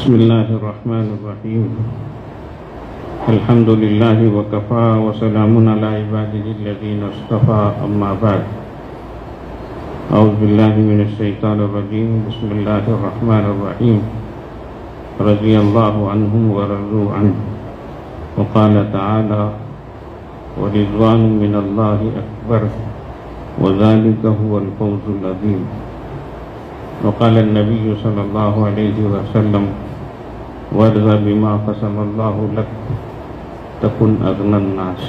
بسم الله الرحمن الرحيم. الحمد لله وكفى وسلام على عباده الذين اصطفى. أما بعد، أعوذ بالله من الشيطان الرجيم. بسم الله الرحمن الرحيم. رضي الله عنهم ورضوا عنه. وقال تعالى: ورضوان من الله أكبر وذلك هو الفوز العظيم. وقال النبي صلى الله عليه وسلم: وارض بما قسم الله لك تكن أغنى الناس.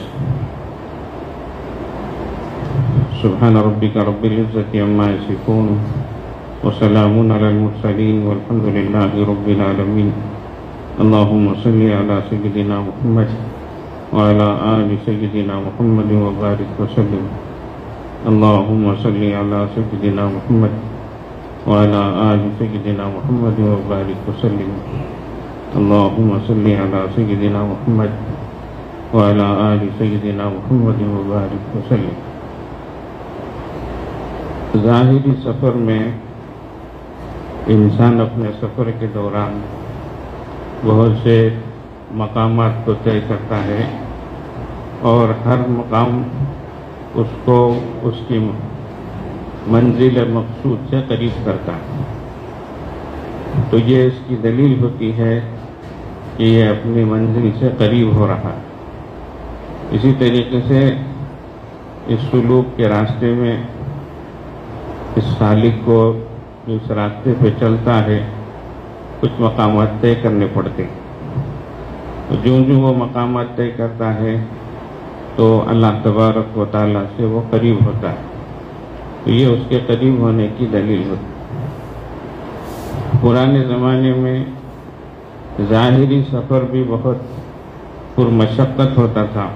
سبحان ربك رب العزة عما يصفون وسلام على المرسلين والحمد لله رب العالمين. اللهم صل على سيدنا محمد وعلى آل سيدنا محمد وبارك وسلم. اللهم صل على سيدنا محمد وعلى آل سيدنا محمد وبارك وسلم. اللهم صل على سيدنا محمد وعلى آل سيدنا محمد وبارك وسلم. ظاہری سفر میں انسان اپنے سفر کے دوران بہت سے مقامات کو طے کرتا ہے اور ہر مقام اس کو اس کی منزل مقصود سے قریب کرتا ہے. تو یہ اس کی دلیل ہوتی ہے کہ یہ اپنی منزل سے قریب ہو رہا ہے. اسی طریقے سے اس سلوک کے راستے میں اس سالک کو اس راستے پہ چلتا ہے کچھ مقامات طے کرنے پڑتے ہیں. جو وہ مقامات طے کرتا ہے تو اللہ تبارک و تعالیٰ سے وہ قریب ہوتا ہے. تو یہ اس کے قریب ہونے کی دلیل ہوتی. پرانے زمانے میں ظاہری سفر بھی بہت پرمشقت ہوتا تھا.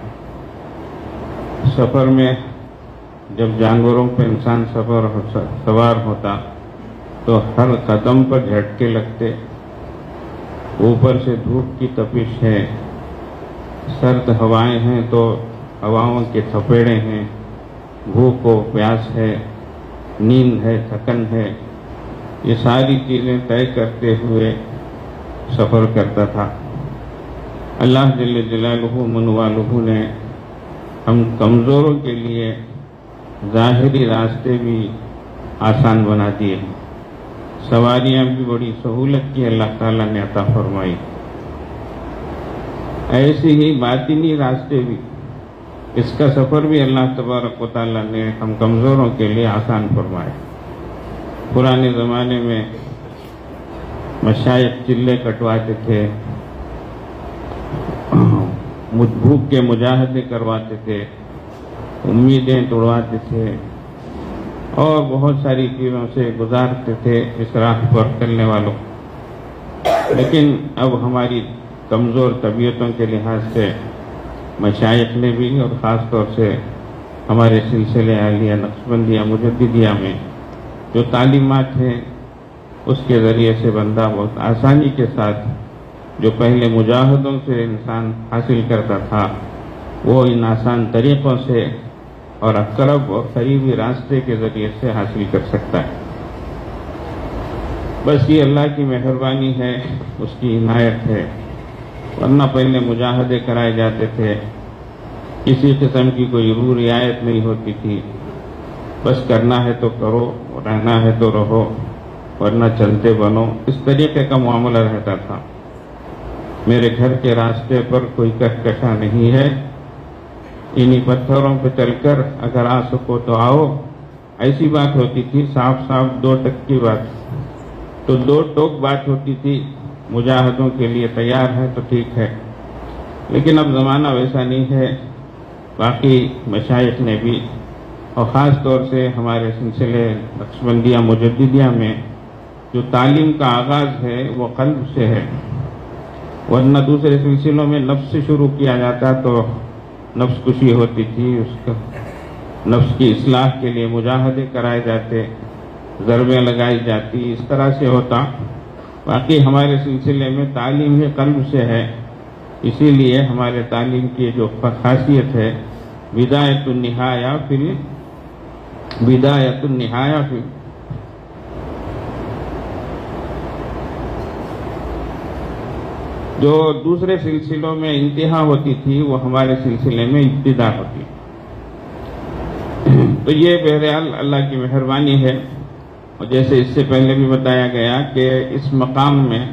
سفر میں جب جانوروں پہ انسان سوار ہوتا تو ہر قدم پر جھٹکے لگتے. اوپر سے دھوپ کی تپش ہے، سرد ہوائیں ہیں تو ہواؤں کے تھپیڑے ہیں، بھوک و پیاس ہے، نیند ہے، تھکن ہے. یہ ساری چیزیں طے کرتے ہوئے سفر کرتا تھا. اللہ جل جلالہ من والہ نے ہم کمزوروں کے لیے ظاہری راستے بھی آسان بنا دیے ہیں. سواریاں بھی بڑی سہولت کی اللہ تعالیٰ نے عطا فرمائی. ایسے ہی باطنی راستے بھی، اس کا سفر بھی اللہ تبارک و تعالیٰ نے ہم کمزوروں کے لیے آسان فرمائے. پرانے زمانے میں مشائخ چلے کٹواتے تھے، بھوک کے مجاہدے کرواتے تھے، امیدیں توڑواتے تھے اور بہت ساری چیزوں سے گزارتے تھے اس راہ پر چلنے والوں. لیکن اب ہماری کمزور طبیعتوں کے لحاظ سے مشائخ نے بھی اور خاص طور سے ہمارے سلسلے عالیہ نقشبندیہ مجددیہ میں جو تعلیمات ہیں اس کے ذریعے سے بندہ بہت آسانی کے ساتھ جو پہلے مجاہدوں سے انسان حاصل کرتا تھا وہ ان آسان طریقوں سے اور اقرب اور قریبی راستے کے ذریعے سے حاصل کر سکتا ہے. بس یہ اللہ کی مہربانی ہے، اس کی عنایت ہے. ورنہ پہلے مجاہدے کرائے جاتے تھے، کسی قسم کی کوئی روح رعایت نہیں ہوتی تھی. بس کرنا ہے تو کرو، رہنا ہے تو رہو، ورنہ چلتے بنو. اس طریقے کا معاملہ رہتا تھا. میرے گھر کے راستے پر کوئی کہکشاں نہیں ہے، انہی پتھروں پہ چل کر اگر آ سکو تو آؤ. ایسی بات ہوتی تھی، صاف صاف 2 ٹک کی بات. تو 2 ٹوک بات ہوتی تھی. مجاہدوں کے لیے تیار ہے تو ٹھیک ہے. لیکن اب زمانہ ویسا نہیں ہے. باقی مشائخ نے بھی اور خاص طور سے ہمارے سلسلے نقشبندیہ مجددیہ میں جو تعلیم کا آغاز ہے وہ قلب سے ہے. ورنہ دوسرے سلسلوں میں نفس سے شروع کیا جاتا تو نفس کشی ہوتی تھی، اس کا نفس کی اصلاح کے لیے مجاہدے کرائے جاتے، ضربیں لگائی جاتی، اس طرح سے ہوتا. باقی ہمارے سلسلے میں تعلیم ہی قلب سے ہے. اسی لیے ہمارے تعلیم کی جو خاصیت ہے بدایت النہایہ جو دوسرے سلسلوں میں انتہا ہوتی تھی وہ ہمارے سلسلے میں ابتدا ہوتی. تو یہ بہرحال اللہ کی مہربانی ہے. اور جیسے اس سے پہلے بھی بتایا گیا کہ اس مقام میں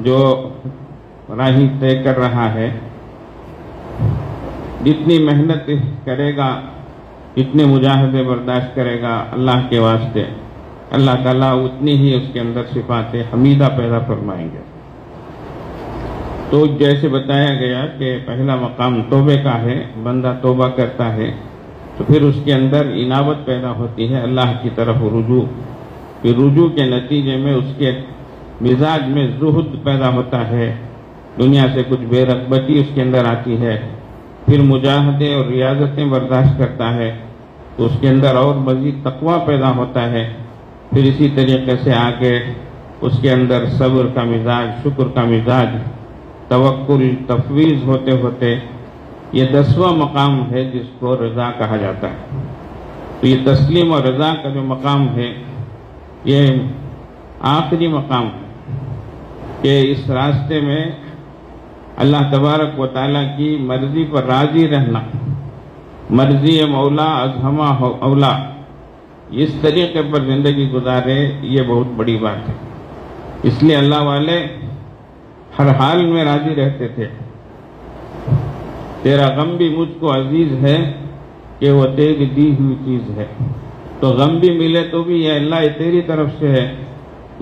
جو راہی طے کر رہا ہے، جتنی محنت کرے گا، جتنے مجاہدے برداشت کرے گا اللہ کے واسطے، اللہ تعالیٰ اتنی ہی اس کے اندر صفات حمیدہ پیدا فرمائیں گے. تو جیسے بتایا گیا کہ پہلا مقام توبے کا ہے، بندہ توبہ کرتا ہے تو پھر اس کے اندر انابت پیدا ہوتی ہے اللہ کی طرف رجوع. پھر رجوع کے نتیجے میں اس کے مزاج میں زہد پیدا ہوتا ہے، دنیا سے کچھ بے رغبتی اس کے اندر آتی ہے. پھر مجاہدے اور ریاضتیں برداشت کرتا ہے تو اس کے اندر اور مزید تقویٰ پیدا ہوتا ہے. پھر اسی طریقے سے آگے اس کے اندر صبر کا مزاج، شکر کا مزاج، توکل، تفویض ہوتے ہوتے یہ 10واں مقام ہے جس کو رضا کہا جاتا ہے. تو یہ تسلیم اور رضا کا جو مقام ہے یہ آخری مقام ہے کہ اس راستے میں اللہ تبارک و تعالیٰ کی مرضی پر راضی رہنا، مرضی مولا از ہما اولا، اس طریقے پر زندگی گزارے، یہ بہت بڑی بات ہے. اس لیے اللہ والے ہر حال میں راضی رہتے تھے. تیرا غم بھی مجھ کو عزیز ہے کہ وہ تیری دی ہوئی چیز ہے. تو غم بھی ملے تو بھی یہ اللہ یہ تیری طرف سے ہے،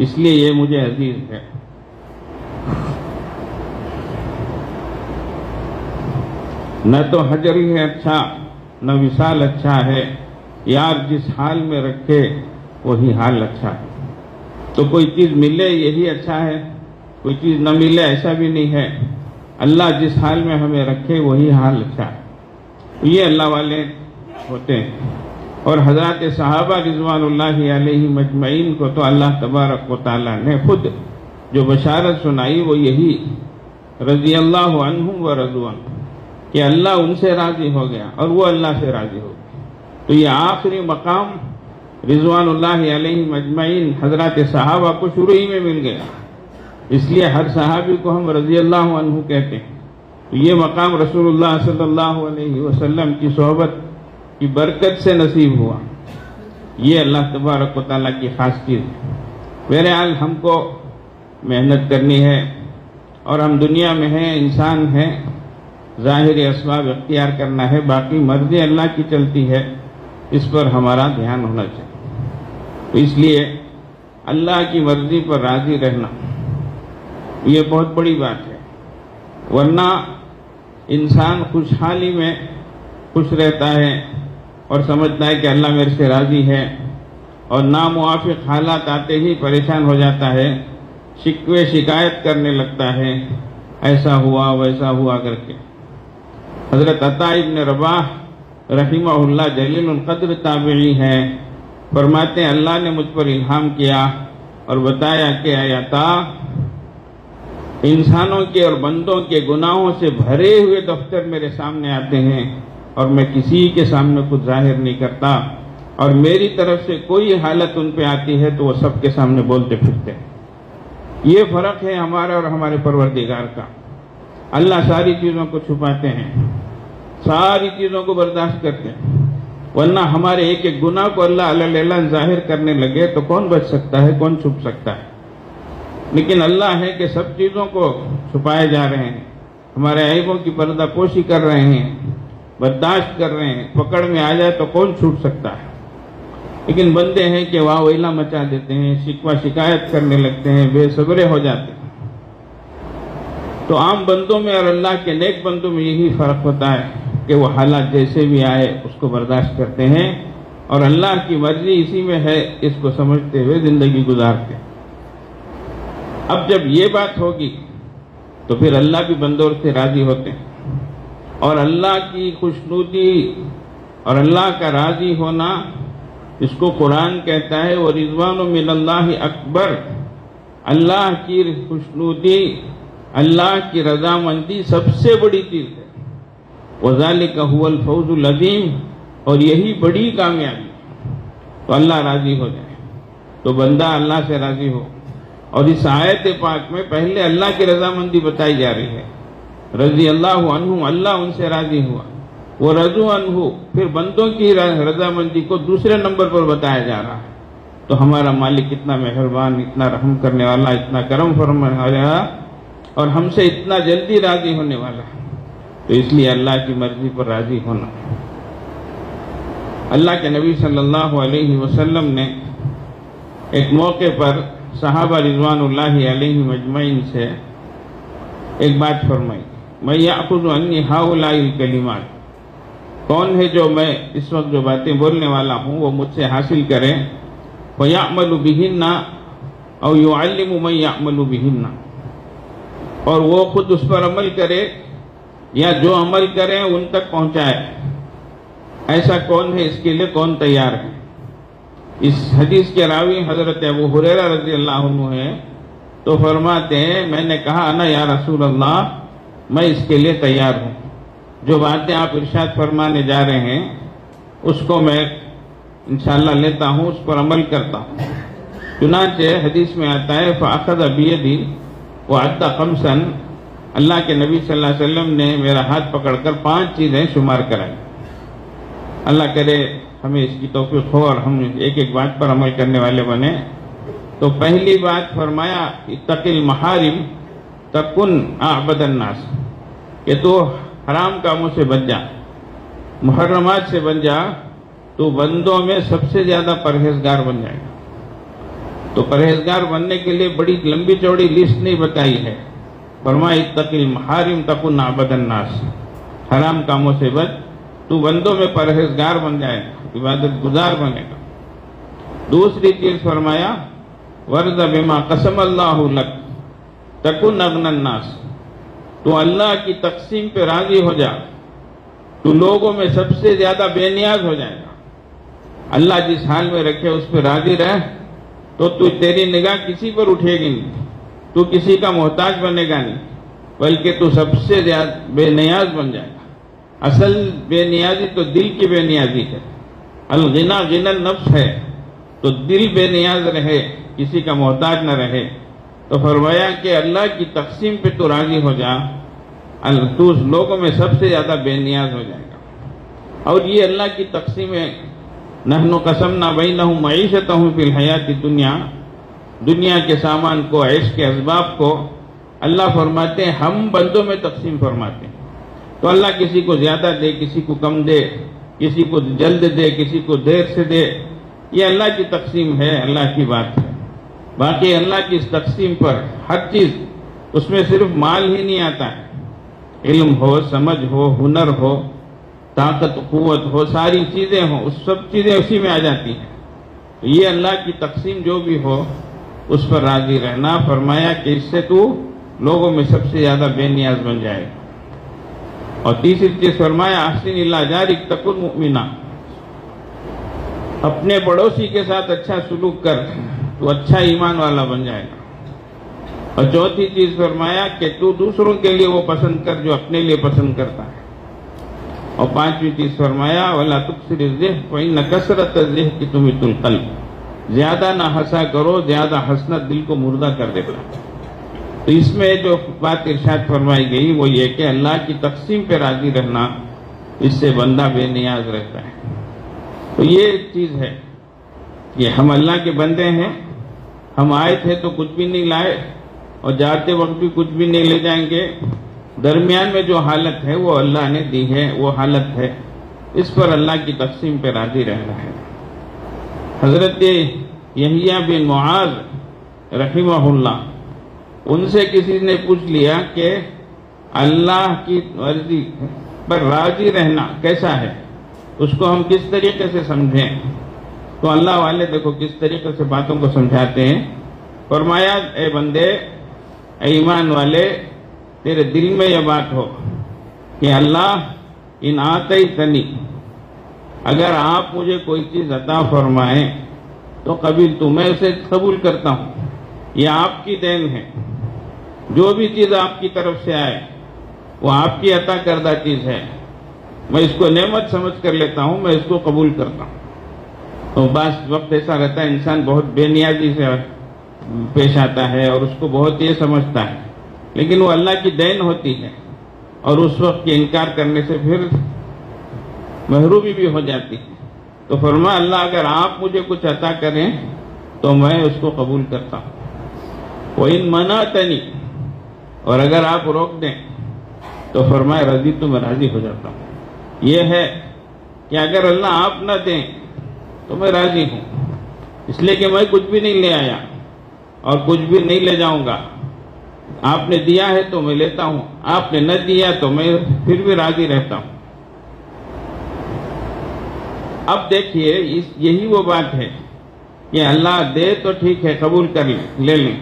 اس لیے یہ مجھے عزیز ہے. نہ تو حجر ہی ہے اچھا، نہ وصال اچھا ہے، یار جس حال میں رکھے وہی حال اچھا ہے. تو کوئی چیز ملے یہی اچھا ہے، کوئی چیز نہ ملے ایسا بھی نہیں ہے. اللہ جس حال میں ہمیں رکھے وہی حال اچھا ہے. یہ اللہ والے ہوتے ہیں. اور حضرات صحابہ رضوان اللہ علیہ مجمعین کو تو اللہ تبارک و تعالیٰ نے خود جو بشارت سنائی وہ یہی رضی اللہ عنہم و رضوا عنہ، کہ اللہ ان سے راضی ہو گیا اور وہ اللہ سے راضی ہو گیا. تو یہ آخری مقام رضوان اللہ علیہ مجمعین حضرات صحابہ کو شروع ہی میں مل گیا، اس لیے ہر صحابی کو ہم رضی اللہ عنہ کہتے ہیں. تو یہ مقام رسول اللہ صلی اللہ علیہ وسلم کی صحبت کی برکت سے نصیب ہوا. یہ اللہ تبارک و تعالیٰ کی خاص چیز ہے. بہرحال ہم کو محنت کرنی ہے اور ہم دنیا میں ہیں، انسان ہیں، ظاہری اسباب اختیار کرنا ہے، باقی مرضی اللہ کی چلتی ہے، اس پر ہمارا دھیان ہونا چاہیے. تو اس لیے اللہ کی مرضی پر راضی رہنا یہ بہت بڑی بات ہے. ورنہ انسان خوشحالی میں خوش رہتا ہے اور سمجھتا ہے کہ اللہ میرے سے راضی ہے، اور ناموافق حالات آتے ہی پریشان ہو جاتا ہے، شکوے شکایت کرنے لگتا ہے، ایسا ہوا ویسا ہوا کر کے. حضرت عطا ابن رباح رحمہ اللہ جلیل القدر تابعی ہیں، فرماتے ہیں اللہ نے مجھ پر الہام کیا اور بتایا کہ اے عطا، انسانوں کے اور بندوں کے گناہوں سے بھرے ہوئے دفتر میرے سامنے آتے ہیں اور میں کسی کے سامنے کچھ ظاہر نہیں کرتا، اور میری طرف سے کوئی حالت ان پہ آتی ہے تو وہ سب کے سامنے بولتے پھرتے ہیں. یہ فرق ہے ہمارا اور ہمارے پروردگار کا. اللہ ساری چیزوں کو چھپاتے ہیں، ساری چیزوں کو برداشت کرتے ہیں. ورنہ ہمارے ایک ایک گناہ کو اللہ اللہ ظاہر کرنے لگے تو کون بچ سکتا ہے، کون چھپ سکتا ہے. لیکن اللہ ہے کہ سب چیزوں کو چھپائے جا رہے ہیں، ہمارے عیبوں کی پردہ پوشی کر رہے ہیں، برداشت کر رہے ہیں. پکڑ میں آ جائے تو کون چھوٹ سکتا ہے. لیکن بندے ہیں کہ واہ ویلا مچا دیتے ہیں، شکوہ شکایت کرنے لگتے ہیں، بے صبرے ہو جاتے ہیں. تو عام بندوں میں اور اللہ کے نیک بندوں میں یہی فرق ہوتا ہے کہ وہ حالات جیسے بھی آئے اس کو برداشت کرتے ہیں اور اللہ کی مرضی اسی میں ہے اس کو سمجھتے ہوئے زندگی گزارتے ہیں. اب جب یہ بات ہوگی تو پھر اللہ بھی بندوں سے راضی ہوتے ہیں، اور اللہ کی خوشنودی اور اللہ کا راضی ہونا اس کو قرآن کہتا ہے وَرِضْوَانٌ مِّنَ اللَّهِ اکبر. اللہ کی خوشنودی، اللہ کی رضامندی سب سے بڑی چیز ہے. وَذَلِكَ هُوَ الْفَوْزُ الْعَظِيمُ، اور یہی بڑی کامیابی. تو اللہ راضی ہو جائے تو بندہ اللہ سے راضی ہو، اور اس آیت پاک میں پہلے اللہ کی رضامندی بتائی جا رہی ہے، رضی اللہ عنہ، اللہ ان سے راضی ہوا، وہ رضو عنہ، پھر بندوں کی رضامندی کو دوسرے نمبر پر بتایا جا رہا ہے۔ تو ہمارا مالک اتنا مہربان، اتنا رحم کرنے والا، اتنا کرم فرمانے والا، اور ہم سے اتنا جلدی راضی ہونے والا ہے، تو اس لیے اللہ کی مرضی پر راضی ہونا۔ اللہ کے نبی صلی اللہ علیہ وسلم نے ایک موقع پر صحابہ رضوان اللہ علیہ مجمعین سے ایک بات فرمائی، میں یأخذ عنی ہؤلاء الکلمات، کون ہے جو میں اس وقت جو باتیں بولنے والا ہوں وہ مجھ سے حاصل کرے، وَيَعْمَلُ بِهِنَّ أَوْ يُعَلِّمُ مَنْ يَعْمَلُ بِهِنَّ، اور وہ خود اس پر عمل کرے یا جو عمل کرے ان تک پہنچائے، ایسا کون ہے، اس کے لیے کون تیار ہے؟ اس حدیث کے راوی حضرت ابو ہریرہ رضی اللہ عنہ ہیں، تو فرماتے ہیں میں نے کہا انا یا رسول اللہ، میں اس کے لیے تیار ہوں، جو باتیں آپ ارشاد فرمانے جا رہے ہیں اس کو میں انشاءاللہ لیتا ہوں، اس پر عمل کرتا ہوں۔ چنانچہ حدیث میں آتا ہے فَأَخَذَ بِيَدِي وَعَدَّ خَمْسًا، اللہ کے نبی صلی اللہ علیہ وسلم نے میرا ہاتھ پکڑ کر 5 چیزیں شمار کرائی۔ اللہ کرے ہمیں اس کی توفیق ہو اور ہم ایک ایک بات پر عمل کرنے والے بنے۔ تو پہلی بات فرمایا اتق المحارم تکن اعبد الناس، کہ تو حرام کاموں سے بچ جا، محرمات سے بچ جا، تو بندوں میں سب سے زیادہ پرہیزگار بن جائے گا۔ تو پرہیزگار بننے کے لیے بڑی لمبی چوڑی لسٹ نہیں بتائی ہے، فرمایا اتق المحارم تکن اعبد الناس، حرام کاموں سے بچ، تو بندوں میں پرہیزگار بن جائے گا، عبادت گزار بنے گا۔ دوسری چیز فرمایا وَرْضَ بِمَا قَسَمَ اللَّهُ لَكَ تَكُنْ أَغْنَى النَّاسِ، تو اللہ کی تقسیم پہ راضی ہو جا، تو لوگوں میں سب سے زیادہ بے نیاز ہو جائے گا۔ اللہ جس حال میں رکھے اس پہ راضی رہ، تو تیری نگاہ کسی پر اٹھے گی نہیں، تو کسی کا محتاج بنے گا نہیں، بلکہ تو سب سے زیادہ بے نیاز بن جائے گا۔ اصل بے نیازی تو دل کی بے نیازی ہے، الغنا غنى النفس ہے، تو دل بے نیاز رہے، کسی کا محتاج نہ رہے۔ تو فرمایا کہ اللہ کی تقسیم پہ تو راضی ہو جا، تو لوگوں میں سب سے زیادہ بے نیاز ہو جائے گا۔ اور یہ اللہ کی تقسیم ہے، نحن قسمنا بینہم معیشتہم فی الحیات الدنیا، دنیا کے سامان کو، عیش کے اسباب کو اللہ فرماتے ہیں ہم بندوں میں تقسیم فرماتے ہیں۔ تو اللہ کسی کو زیادہ دے، کسی کو کم دے، کسی کو جلد دے، کسی کو دیر سے دے، یہ اللہ کی تقسیم ہے، اللہ کی بات ہے۔ باقی اللہ کی اس تقسیم پر ہر چیز، اس میں صرف مال ہی نہیں آتا ہے، علم ہو، سمجھ ہو، ہنر ہو، طاقت قوت ہو، ساری چیزیں ہوں، اس سب چیزیں اسی میں آ جاتی ہیں۔ تو یہ اللہ کی تقسیم جو بھی ہو اس پر راضی رہنا، فرمایا کہ اس سے تو لوگوں میں سب سے زیادہ بے نیاز بن جائے گا۔ اور تیسری چیز فرمایا احسن الی جارک تکن مؤمنا، اپنے پڑوسی کے ساتھ اچھا سلوک کر تو اچھا ایمان والا بن جائے گا۔ اور چوتھی چیز فرمایا کہ تو دوسروں کے لیے وہ پسند کر جو اپنے لیے پسند کرتا ہے۔ اور پانچویں چیز فرمایا وَلَا تُكْثِرِ الضِّحْكَ فَإِنَّ كَثْرَةَ الضِّحْكِ تُمِيتُ الْقَلْبَ، زیادہ نہ ہنسا کرو، زیادہ ہنسنا دل کو مردہ کر دیتا ہے۔ تو اس میں جو بات ارشاد فرمائی گئی وہ یہ کہ اللہ کی تقسیم پہ راضی رہنا، اس سے بندہ بے نیاز رہتا ہے۔ تو یہ ایک چیز ہے کہ ہم اللہ کے بندے ہیں، ہم آئے تھے تو کچھ بھی نہیں لائے اور جاتے وقت بھی کچھ بھی نہیں لے جائیں گے، درمیان میں جو حالت ہے وہ اللہ نے دی ہے، وہ حالت ہے، اس پر اللہ کی تقسیم پہ راضی رہنا ہے۔ حضرت یحییٰ بن معاذ رحمہ اللہ، ان سے کسی نے پوچھ لیا کہ اللہ کی مرضی پر راضی رہنا کیسا ہے، اس کو ہم کس طریقے سے سمجھیں؟ تو اللہ والے دیکھو کس طریقے سے باتوں کو سمجھاتے ہیں۔ فرمایا اے بندے، اے ایمان والے، تیرے دل میں یہ بات ہو کہ اللہ ان آتیتنی، اگر آپ مجھے کوئی چیز عطا فرمائیں تو قبیل میں اسے قبول کرتا ہوں، یہ آپ کی دین ہے، جو بھی چیز آپ کی طرف سے آئے وہ آپ کی عطا کردہ چیز ہے، میں اس کو نعمت سمجھ کر لیتا ہوں، میں اس کو قبول کرتا ہوں۔ تو بعض وقت ایسا رہتا ہے انسان بہت بے نیازی سے پیش آتا ہے اور اس کو بہت یہ سمجھتا ہے، لیکن وہ اللہ کی دین ہوتی ہے اور اس وقت کے انکار کرنے سے پھر محرومی بھی ہو جاتی ہے۔ تو فرمایا اللہ اگر آپ مجھے کچھ عطا کریں تو میں اس کو قبول کرتا ہوں، وَإِن مَنَعْتَنِي، اور اگر آپ روک دیں تو فرمایا رضی تو میں راضی ہو جاتا ہوں۔ یہ ہے کہ اگر اللہ آپ نہ دیں تو میں راضی ہوں، اس لیے کہ میں کچھ بھی نہیں لے آیا اور کچھ بھی نہیں لے جاؤں گا۔ آپ نے دیا ہے تو میں لیتا ہوں، آپ نے نہ دیا تو میں پھر بھی راضی رہتا ہوں۔ اب دیکھیے یہی وہ بات ہے کہ اللہ دے تو ٹھیک ہے، قبول کر لے لیں،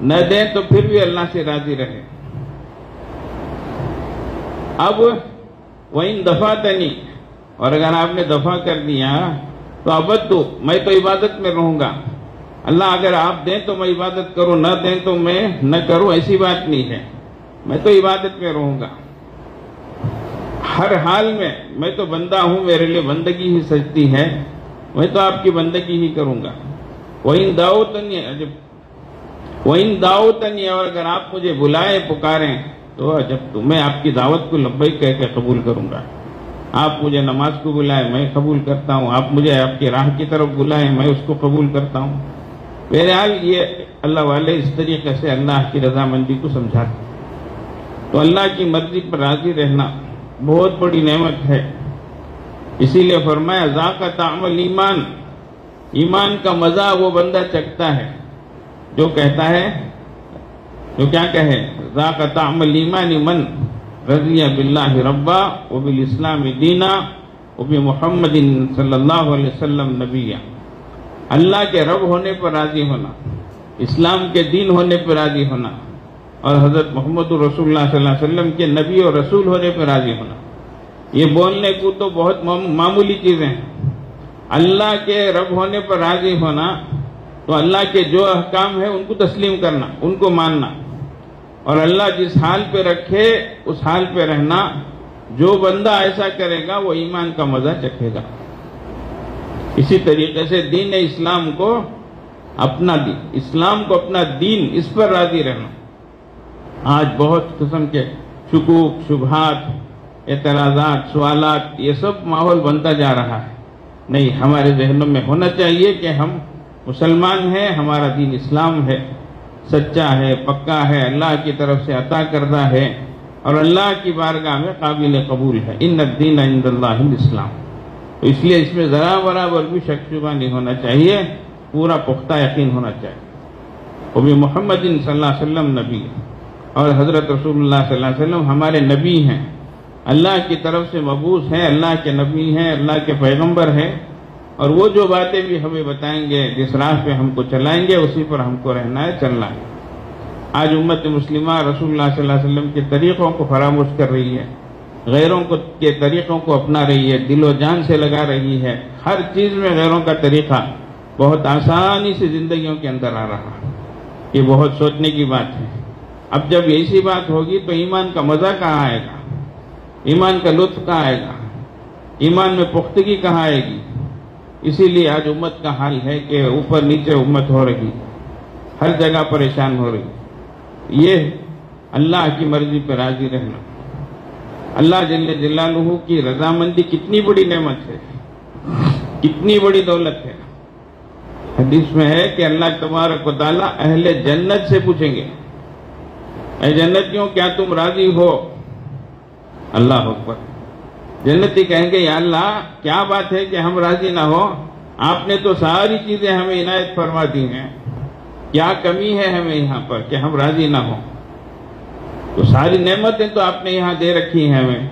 نہ دے تو پھر بھی اللہ سے راضی رہے۔ اب وَإِن دَفَعْتَنِي، اور اگر آپ نے دفع کر دیا تو عبدت، میں تو عبادت میں رہوں گا۔ اللہ اگر آپ دیں تو میں عبادت کروں، نہ دیں تو میں نہ کروں، ایسی بات نہیں ہے، میں تو عبادت میں رہوں گا ہر حال میں تو بندہ ہوں، میرے لیے بندگی ہی سجتی ہے، میں تو آپ کی بندگی ہی کروں گا۔ وَإِن دعوتنی، اور اگر آپ مجھے بلائیں پکاریں تو جب میں آپ کی دعوت کو لبیک کہہ کے قبول کروں گا۔ آپ مجھے نماز کو بلائیں میں قبول کرتا ہوں، آپ مجھے آپ کی راہ کی طرف بلائیں میں اس کو قبول کرتا ہوں۔ بہرحال یہ اللہ والے اس طریقے سے اللہ کی رضامندی کو سمجھاتے ہیں۔ تو اللہ کی مرضی پر راضی رہنا بہت بڑی نعمت ہے، اسی لیے فرمایا ذاق طعم الایمان، ایمان کا مزہ وہ بندہ چکھتا ہے جو کہتا ہے، جو کیا کہے، ذاق طعم الایمان من رضی باللہ ربا وبالاسلام دینا وبمحمد صلی اللہ علیہ وسلم نبیا۔ اللہ کے رب ہونے پر راضی ہونا، اسلام کے دین ہونے پر راضی ہونا، اور حضرت محمد رسول اللہ صلی اللہ علیہ وسلم کے نبی اور رسول ہونے پر راضی ہونا، یہ بولنے کو تو بہت معمولی چیزیں ہیں۔ اللہ کے رب ہونے پر راضی ہونا تو اللہ کے جو احکام ہیں ان کو تسلیم کرنا، ان کو ماننا، اور اللہ جس حال پہ رکھے اس حال پہ رہنا۔ جو بندہ ایسا کرے گا وہ ایمان کا مزہ چکھے گا۔ اسی طریقے سے دین اسلام کو اپنا دین، اسلام کو اپنا دین، اس پر راضی رہنا۔ آج بہت قسم کے شکوک، شبہات، اعتراضات، سوالات، یہ سب ماحول بنتا جا رہا ہے۔ نہیں، ہمارے ذہنوں میں ہونا چاہیے کہ ہم مسلمان ہیں، ہمارا دین اسلام ہے، سچا ہے، پکا ہے، اللہ کی طرف سے عطا کردہ ہے اور اللہ کی بارگاہ میں قابل قبول ہے۔ ان الدین عند اللہ الاسلام۔ تو اس لیے اس میں ذرا برابر بھی شک شبہ نہیں ہونا چاہیے، پورا پختہ یقین ہونا چاہیے۔ وبی محمد صلی اللہ علیہ وسلم نبی، اور حضرت رسول اللہ صلی اللہ علیہ وسلم ہمارے نبی ہیں، اللہ کی طرف سے مبعوث ہیں، اللہ کے نبی ہیں، اللہ کے پیغمبر ہیں، اور وہ جو باتیں بھی ہمیں بتائیں گے، جس راہ پہ ہم کو چلائیں گے، اسی پر ہم کو رہنا ہے، چلنا ہے۔ آج امت مسلمہ رسول اللہ صلی اللہ علیہ وسلم کے طریقوں کو فراموش کر رہی ہے، غیروں کے طریقوں کو اپنا رہی ہے، دل و جان سے لگا رہی ہے، ہر چیز میں غیروں کا طریقہ بہت آسانی سے زندگیوں کے اندر آ رہا ہے۔ یہ بہت سوچنے کی بات ہے۔ اب جب ایسی بات ہوگی تو ایمان کا مزہ کہاں آئے گا، ایمان کا لطف کہاں آئے گا، ایمان میں پختگی کہاں آئے گی؟ اسی لیے آج امت کا حال ہے کہ اوپر نیچے امت ہو رہی، ہر جگہ پریشان ہو رہی۔ یہ اللہ کی مرضی پر راضی رہنا، اللہ جل جلالہ کی رضامندی کتنی بڑی نعمت ہے، کتنی بڑی دولت ہے۔ حدیث میں ہے کہ اللہ تبارک و تعالیٰ اہل جنت سے پوچھیں گے، اے جنتیوں کیا تم راضی ہو؟ اللہ اکبر۔ جنتی کہیں گے یا اللہ کیا بات ہے کہ ہم راضی نہ ہو، آپ نے تو ساری چیزیں ہمیں عنایت فرما دی ہیں، کیا کمی ہے ہمیں یہاں پر کہ ہم راضی نہ ہوں؟ تو ساری نعمتیں تو آپ نے یہاں دے رکھی ہیں ہمیں۔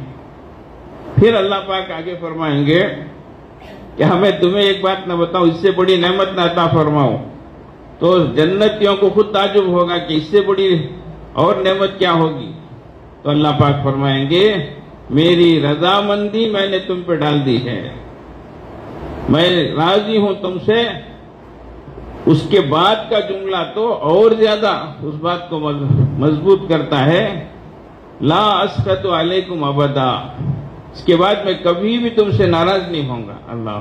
پھر اللہ پاک آگے فرمائیں گے کہ ہمیں تمہیں ایک بات نہ بتاؤں، اس سے بڑی نعمت نہ عطا فرماؤں؟ تو جنتیوں کو خود تعجب ہوگا کہ اس سے بڑی اور نعمت کیا ہوگی؟ تو اللہ پاک فرمائیں گے میری رضامندی میں نے تم پہ ڈال دی ہے، میں راضی ہوں تم سے۔ اس کے بعد کا جملہ تو اور زیادہ اس بات کو مضبوط کرتا ہے، لا اسخط علیکم ابدا، اس کے بعد میں کبھی بھی تم سے ناراض نہیں ہوں گا۔ اللہ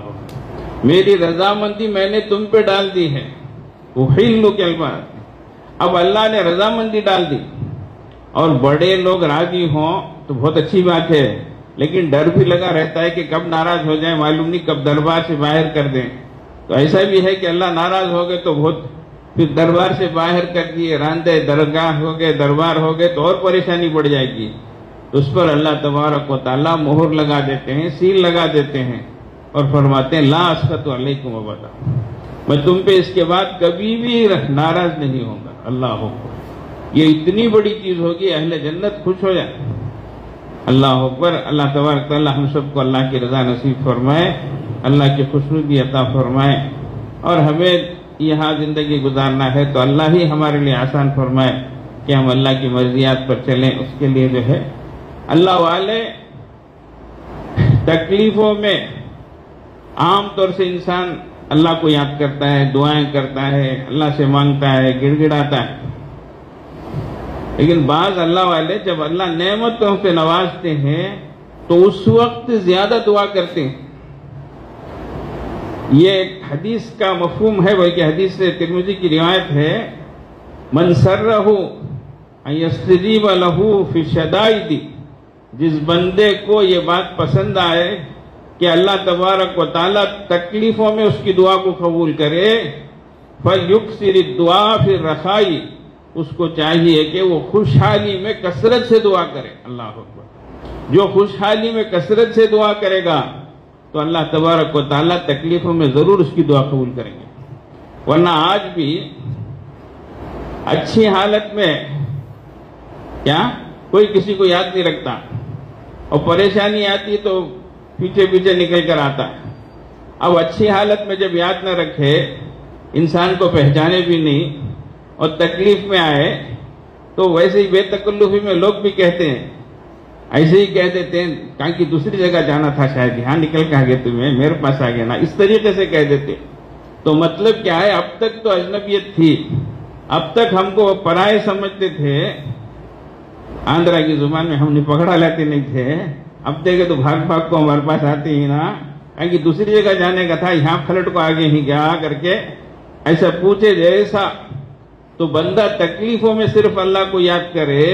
میری رضامندی میں نے تم پہ ڈال دی ہے، احل کے الفاظ. اب اللہ نے رضامندی ڈال دی اور بڑے لوگ راضی ہوں تو بہت اچھی بات ہے، لیکن ڈر بھی لگا رہتا ہے کہ کب ناراض ہو جائیں، معلوم نہیں کب دربار سے باہر کر دیں. تو ایسا بھی ہے کہ اللہ ناراض ہو گئے تو بہت پھر دربار سے باہر کر دیے، راندے درگاہ ہو گئے، دربار ہو گئے تو اور پریشانی بڑھ جائے گی. تو اس پر اللہ تبارک و تعالیٰ مہر لگا دیتے ہیں، سیل لگا دیتے ہیں اور فرماتے ہیں لا اسخط علیکم ابدا، میں تم پہ اس کے بعد کبھی بھی ناراض نہیں ہوں گا. اللہ اکبر، یہ اتنی بڑی چیز ہوگی، اہل جنت خوش ہو جائے. اللہ اکبر. اللہ تبارک تعالیٰ ہم سب کو اللہ کی رضا نصیب فرمائے، اللہ کی خوشنودی عطا فرمائے، اور ہمیں یہاں زندگی گزارنا ہے تو اللہ ہی ہمارے لیے آسان فرمائے کہ ہم اللہ کی مرضیات پر چلیں. اس کے لیے جو ہے اللہ والے تکلیفوں میں عام طور سے انسان اللہ کو یاد کرتا ہے، دعائیں کرتا ہے، اللہ سے مانگتا ہے، گڑ گڑاتا ہے. لیکن بعض اللہ والے جب اللہ نعمتوں سے نوازتے ہیں تو اس وقت زیادہ دعا کرتے ہیں. یہ ایک حدیث کا مفہوم ہے، بلکہ حدیث سے ترمذی کی روایت ہے، من سرہ ان یستجیب لہ فی الشدائد، جس بندے کو یہ بات پسند آئے کہ اللہ تبارک و تعالیٰ تکلیفوں میں اس کی دعا کو قبول کرے، فَلْيُكْثِرِ الدُّعَاءَ فِي الرَّخَاءِ، اس کو چاہیے کہ وہ خوشحالی میں کثرت سے دعا کرے. اللہ اکبر. جو خوشحالی میں کثرت سے دعا کرے گا تو اللہ تبارک و تعالیٰ تکلیفوں میں ضرور اس کی دعا قبول کریں گے. ورنہ آج بھی اچھی حالت میں کیا کوئی کسی کو یاد نہیں رکھتا، اور پریشانی آتی تو پیچھے پیچھے نکل کر آتا ہے. اب اچھی حالت میں جب یاد نہ رکھے، انسان کو پہچانے بھی نہیں اور تکلیف میں آئے تو ویسے ہی بے تکلفی میں لوگ بھی کہتے ہیں، ایسے ہی کہہ دیتے ہیں کہاں کی دوسری جگہ جانا تھا، شاید یہاں نکل کے آگے تمہیں میرے پاس آ گیا نا، اس طریقے سے کہہ دیتے. تو مطلب کیا ہے، اب تک تو اجنبیت تھی، اب تک ہم کو پرائے سمجھتے تھے، آندھرا کی زبان میں ہم نے پکڑا لیتے نہیں تھے. اب دیکھے تو بھاگ بھاگ کو ہمارے پاس آتے ہی نا، کہیں کہ دوسری جگہ جانے کا تھا، یہاں پھلٹ کو آگے ہی گیا کر کے ایسا پوچھے جیسا. تو بندہ تکلیفوں میں صرف اللہ کو یاد کرے،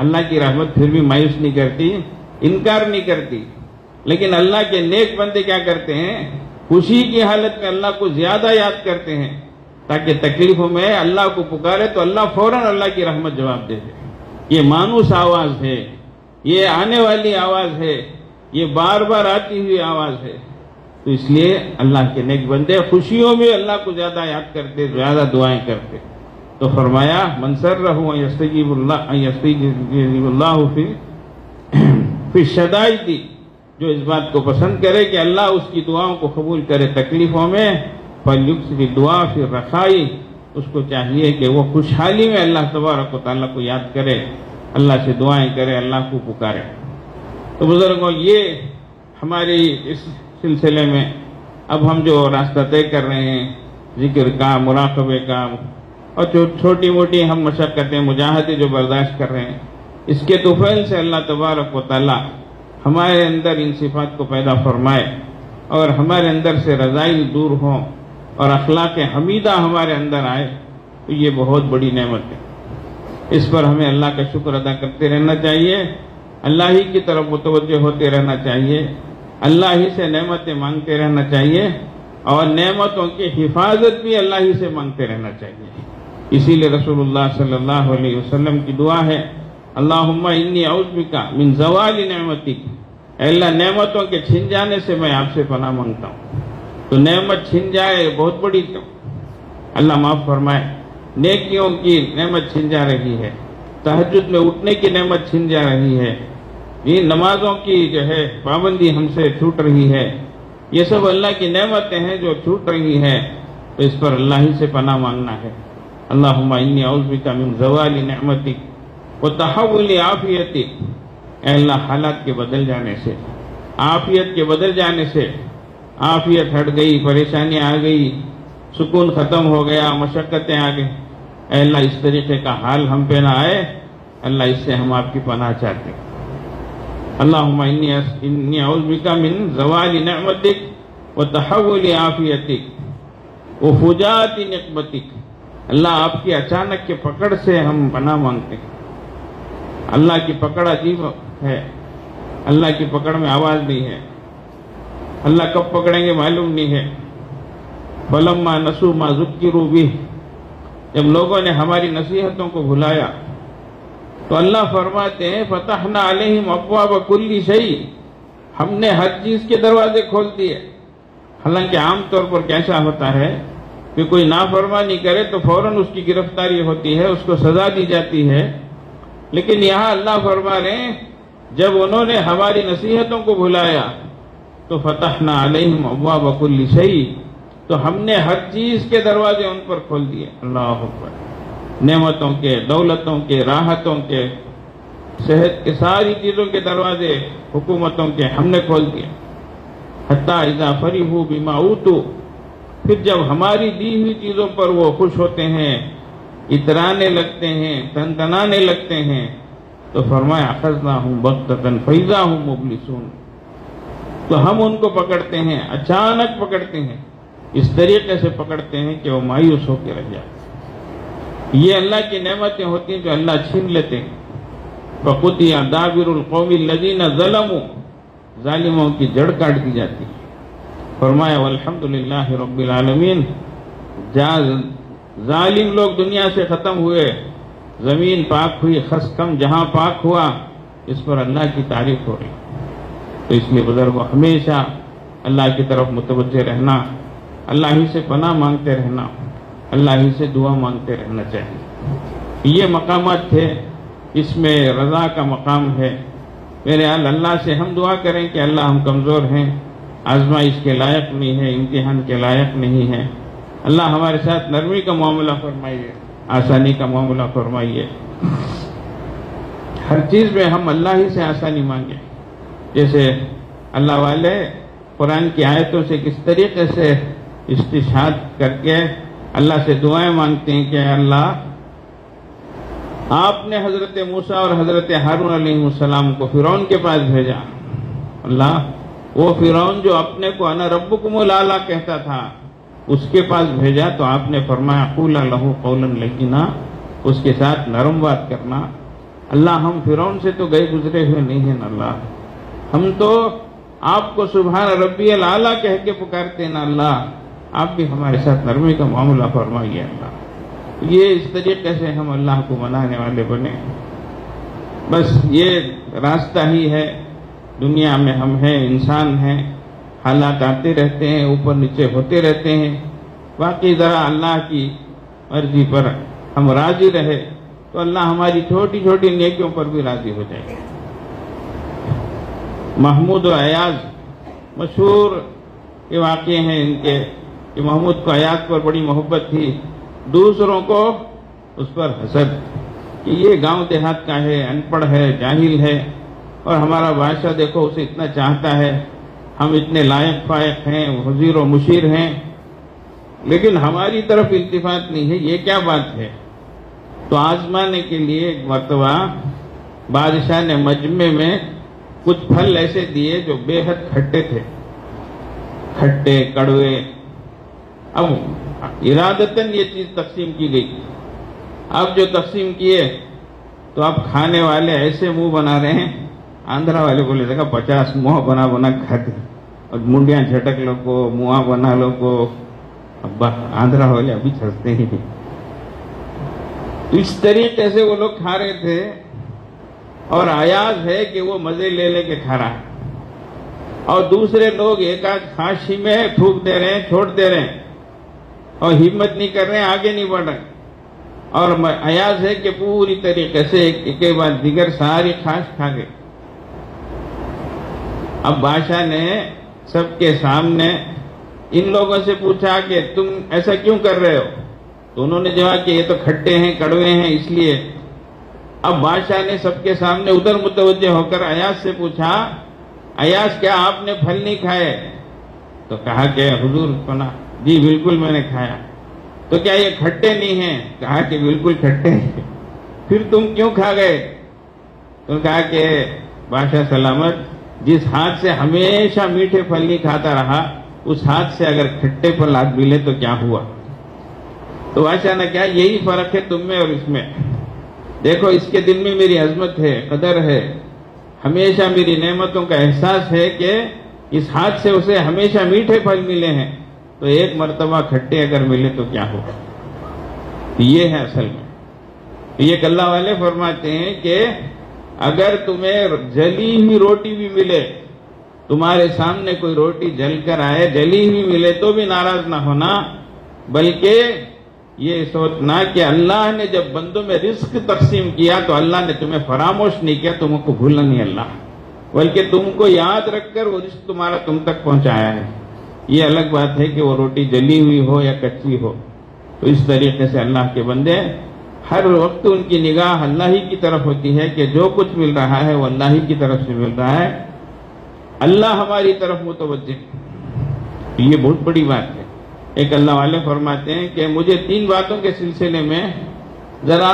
اللہ کی رحمت پھر بھی مایوس نہیں کرتی، انکار نہیں کرتی. لیکن اللہ کے نیک بندے کیا کرتے ہیں، خوشی کی حالت میں اللہ کو زیادہ یاد کرتے ہیں تاکہ تکلیفوں میں اللہ کو پکارے تو اللہ فوراً اللہ کی رحمت جواب دے دے. یہ مانوس آواز ہے، یہ آنے والی آواز ہے، یہ بار بار آتی ہوئی آواز ہے. تو اس لیے اللہ کے نیک بندے خوشیوں میں اللہ کو زیادہ یاد کرتے، زیادہ دعائیں کرتے. تو فرمایا من سرہ ان یستجیب اللہ فی الشدائد، جو اس بات کو پسند کرے کہ اللہ اس کی دعاؤں کو قبول کرے تکلیفوں میں، فَلْيُكْثِرِ الدُّعَاءَ فِي الرَّخَاءِ، اس کو چاہیے کہ وہ خوشحالی میں اللہ تبارک و تعالیٰ کو یاد کرے، اللہ سے دعائیں کرے، اللہ کو پکارے. تو بزرگوں، یہ ہماری اس سلسلے میں اب ہم جو راستہ طے کر رہے ہیں ذکر کا، مراقبے کا، اور چھوٹی موٹی ہم مشقتیں، مجاہدے جو برداشت کر رہے ہیں، اس کے طفیل سے اللہ تبارک و تعالیٰ ہمارے اندر ان صفات کو پیدا فرمائے اور ہمارے اندر سے رذائل دور ہوں اور اخلاق حمیدہ ہمارے اندر آئے، تو یہ بہت بڑی نعمت ہے. اس پر ہمیں اللہ کا شکر ادا کرتے رہنا چاہیے، اللہ ہی کی طرف متوجہ ہوتے رہنا چاہیے، اللہ ہی سے نعمتیں مانگتے رہنا چاہیے، اور نعمتوں کی حفاظت بھی اللہ ہی سے مانگتے رہنا چاہیے. اسی لیے رسول اللہ صلی اللہ علیہ وسلم کی دعا ہے، اللہم انی اعوذ بک من زوال نعمتک، اے اللہ نعمتوں کے چھن جانے سے میں آپ سے پناہ مانگتا ہوں. تو نعمت چھن جائے بہت بڑی، اللہ معاف فرمائے. نیکیوں کی نعمت چھن جا رہی ہے، تہجد میں اٹھنے کی نعمت چھن جا رہی ہے، یہ نمازوں کی جو ہے پابندی ہم سے چھوٹ رہی ہے. یہ سب اللہ کی نعمتیں ہیں جو چھوٹ رہی ہیں، تو اس پر اللہ ہی سے پناہ مانگنا ہے. اللہم انی اعوذ بک من زوال نعمتک وتحول عافیتک، اے اللہ حالات کے بدل جانے سے، عافیت کے بدل جانے سے، عافیت ہٹ گئی، پریشانی آ گئی، سکون ختم ہو گیا، مشقتیں آ گئی، اے اللہ اس طریقے کا حال ہم پہ نہ آئے، اللہ اس سے ہم آپ کی پناہ چاہتے ہیں. اللہم انی اعوذ بک من زوال نعمتک وتحول عافیتک وفجاءت نقمتک، اللہ آپ کی اچانک کے پکڑ سے ہم پناہ مانگتے ہیں۔ اللہ کی پکڑ عجیب ہے، اللہ کی پکڑ میں آواز نہیں ہے، اللہ کب پکڑیں گے معلوم نہیں ہے۔ فلما نسوا ما ذکروا بہ، جب لوگوں نے ہماری نصیحتوں کو بھلایا تو اللہ فرماتے ہیں فتحنا علیہم ابواب کل شیء، ہم نے ہر چیز کے دروازے کھول دیے۔ حالانکہ عام طور پر کیسا ہوتا ہے کہ کوئی نافرمانی کرے تو فوراً اس کی گرفتاری ہوتی ہے، اس کو سزا دی جاتی ہے، لیکن یہاں اللہ فرما رہے ہیں جب انہوں نے ہماری نصیحتوں کو بھلایا تو فتحنا علیہم ابواب کل شیء، تو ہم نے ہر چیز کے دروازے ان پر کھول دیے۔ اللہ اکبر، نعمتوں کے، دولتوں کے، راحتوں کے، صحت کے، ساری چیزوں کے دروازے حکومتوں کے ہم نے کھول دیے۔ حتیٰ اذا فرحوا بما اوتوا، پھر جب ہماری دی ہوئی چیزوں پر وہ خوش ہوتے ہیں، اترانے لگتے ہیں، تنتنانے لگتے ہیں، تو فرمایا اخذناہم بغتۃ فاذا ھم مبلسون، تو ہم ان کو پکڑتے ہیں، اچانک پکڑتے ہیں، اس طریقے سے پکڑتے ہیں کہ وہ مایوس ہو کے رہ جاتے ہیں۔ یہ اللہ کی نعمتیں ہوتی ہیں جو اللہ چھین لیتے ہیں۔ فَقُطِعَ دَابِرُ الْقَوْمِ الَّذِينَ ظَلَمُوا، ظالموں کی جڑ کاٹ دی جاتی ہے۔ فرمایا والحمدللہ رب العالمین، ظالم لوگ دنیا سے ختم ہوئے، زمین پاک ہوئی، خسکم جہاں پاک ہوا، اس پر اللہ کی تعریف ہو رہی۔ تو اس لیے بزرگوں ہمیشہ اللہ کی طرف متوجہ رہنا، اللہ ہی سے پناہ مانگتے رہنا، اللہ ہی سے دعا مانگتے رہنا چاہیے۔ یہ مقامات تھے، اس میں رضا کا مقام ہے۔ میرے اللہ سے ہم دعا کریں کہ اللہ ہم کمزور ہیں، آزمائش کے لائق نہیں ہے، امتحان کے لائق نہیں ہے، اللہ ہمارے ساتھ نرمی کا معاملہ فرمائیے، آسانی کا معاملہ فرمائیے۔ ہر چیز میں ہم اللہ ہی سے آسانی مانگیں، جیسے اللہ والے قرآن کی آیتوں سے کس طریقے سے استشہاد کر کے اللہ سے دعائیں مانگتے ہیں کہ اللہ آپ نے حضرت موسیٰ اور حضرت ہارون علیہ السلام کو فرعون کے پاس بھیجا، اللہ وہ فرعون جو اپنے کو انا ربکم الاعلی کہتا تھا اس کے پاس بھیجا، تو آپ نے فرمایا قولا لہ قولا لینا، اس کے ساتھ نرم بات کرنا۔ اللہ ہم فرعون سے تو گئے گزرے ہوئے نہیں ہیں اللہ، ہم تو آپ کو سبحان ربی الاعلی کہہ کے پکارتے ہیں نا اللہ، آپ بھی ہمارے ساتھ نرمی کا معاملہ فرمائیے اللہ۔ یہ اس طریقے سے ہم اللہ کو منانے والے بنے۔ بس یہ راستہ ہی ہے، دنیا میں ہم ہیں، انسان ہیں، حالات آتے رہتے ہیں، اوپر نیچے ہوتے رہتے ہیں، باقی ذرا اللہ کی مرضی پر ہم راضی رہے تو اللہ ہماری چھوٹی چھوٹی نیکیوں پر بھی راضی ہو جائے گا۔ محمود و ایاز مشہور یہ واقعے ہیں ان کے کہ محمود کو ایاز پر بڑی محبت تھی، دوسروں کو اس پر حسد کہ یہ گاؤں دیہات کا ہے، ان پڑھ ہے، جاہل ہے، اور ہمارا بادشاہ دیکھو اسے اتنا چاہتا ہے، ہم اتنے لائق فائق ہیں، وزیر و مشیر ہیں، لیکن ہماری طرف التفات نہیں ہے، یہ کیا بات ہے؟ تو آزمانے کے لیے ایک مرتبہ بادشاہ نے مجمع میں کچھ پھل ایسے دیے جو بے حد کھٹے تھے، کھٹے کڑوے۔ اب ارادتاً یہ چیز تقسیم کی گئی، اب جو تقسیم کیے تو اب کھانے والے ایسے منہ بنا رہے ہیں، آندھرا والے بولے دیکھا 50 منہ بنا بنا کھاتے، اور منڈیاں جھٹک لو کو، منہ بنا لو کو، ابا آندھرا والے ابھی چھستے ہی نہیں۔ تو اس طریقے سے وہ لوگ کھا رہے تھے، اور آیاز ہے کہ وہ مزے لے لے کے کھا رہا ہے، اور دوسرے لوگ ایک آدھ خاشی میں تھوک دے رہے ہیں، چھوڑ دے رہے ہیں، اور ہمت نہیں کر رہے ہیں، آگے نہیں بڑھ رہے، اور ایاز ہے کہ پوری طریقے سے ایک کے بعد دیگر ساری خاش کھا گئے۔ اب بادشاہ نے سب کے سامنے ان لوگوں سے پوچھا کہ تم ایسا کیوں کر رہے ہو؟ تو انہوں نے جواب کہ یہ تو کھٹے ہیں، کڑوے ہیں، اس لیے۔ اب بادشاہ نے سب کے سامنے ادھر متوجہ ہو کر ایاز سے پوچھا، ایاز کیا آپ نے پھل نہیں کھائے؟ تو کہا کہ حضور سنا، جی بالکل میں نے کھایا۔ تو کیا یہ کھٹے نہیں ہیں؟ کہا کہ بالکل کھٹے ہیں۔ پھر تم کیوں کھا گئے؟ تو کہا کہ بادشاہ سلامت، جس ہاتھ سے ہمیشہ میٹھے پھل نہیں کھاتا رہا، اس ہاتھ سے اگر کھٹے پھل ہاتھ ملے تو کیا ہوا؟ تو اچانک کیا یہی فرق ہے تم میں اور اس میں. دیکھو اس کے دل میں میری عظمت ہے، قدر ہے، ہمیشہ میری نعمتوں کا احساس ہے کہ اس ہاتھ سے اسے ہمیشہ میٹھے پھل ملے ہیں، تو ایک مرتبہ کھٹے اگر ملے تو کیا ہو. یہ ہے اصل میں. یہ اللہ والے فرماتے ہیں کہ اگر تمہیں جلی ہوئی روٹی بھی ملے، تمہارے سامنے کوئی روٹی جل کر آئے، جلی ہوئی ملے تو بھی ناراض نہ ہونا، بلکہ یہ سوچنا کہ اللہ نے جب بندوں میں رزق تقسیم کیا تو اللہ نے تمہیں فراموش نہیں کیا، تم کو بھولا نہیں اللہ، بلکہ تم کو یاد رکھ کر وہ رزق تمہارا تم تک پہنچایا ہے. یہ الگ بات ہے کہ وہ روٹی جلی ہوئی ہو یا کچی ہو. تو اس طریقے سے اللہ کے بندے ہر وقت ان کی نگاہ اللہ ہی کی طرف ہوتی ہے کہ جو کچھ مل رہا ہے وہ اللہ ہی کی طرف سے مل رہا ہے، اللہ ہماری طرف متوجہ. یہ بہت بڑی بات ہے. ایک اللہ والے فرماتے ہیں کہ مجھے 3 باتوں کے سلسلے میں ذرا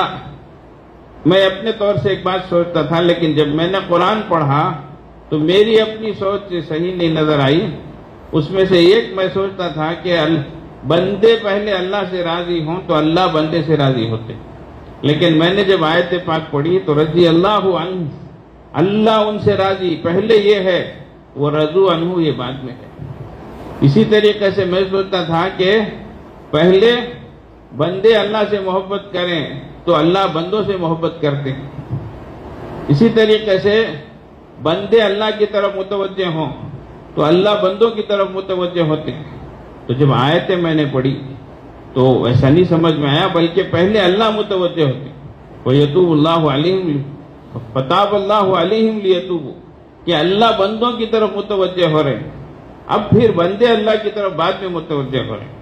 میں اپنے طور سے ایک بات سوچتا تھا، لیکن جب میں نے قرآن پڑھا تو میری اپنی سوچ صحیح نہیں نظر آئی. اس میں سے ایک میں سوچتا تھا کہ بندے پہلے اللہ سے راضی ہوں تو اللہ بندے سے راضی ہوتے، لیکن میں نے جب آیت پاک پڑھی تو رضی اللہ عنہ، اللہ ان سے راضی پہلے یہ ہے، وہ رضو عنہ یہ بعد میں ہے. اسی طریقے سے میں سوچتا تھا کہ پہلے بندے اللہ سے محبت کریں تو اللہ بندوں سے محبت کرتے ہیں، اسی طریقے سے بندے اللہ کی طرف متوجہ ہوں تو اللہ بندوں کی طرف متوجہ ہوتے ہیں. تو جب آیتیں میں نے پڑھی تو ایسا نہیں سمجھ میں آیا، بلکہ پہلے اللہ متوجہ ہوتے ہیں. وَيَتُوبُ اللَّهُ عَلَيْهِمْ فَتَابَ اللَّهُ عَلَيْهِمْ لِيَتُوبُوا، کہ اللہ بندوں کی طرف متوجہ ہو رہے ہیں، اب پھر بندے اللہ کی طرف بعد میں متوجہ ہو رہے ہیں.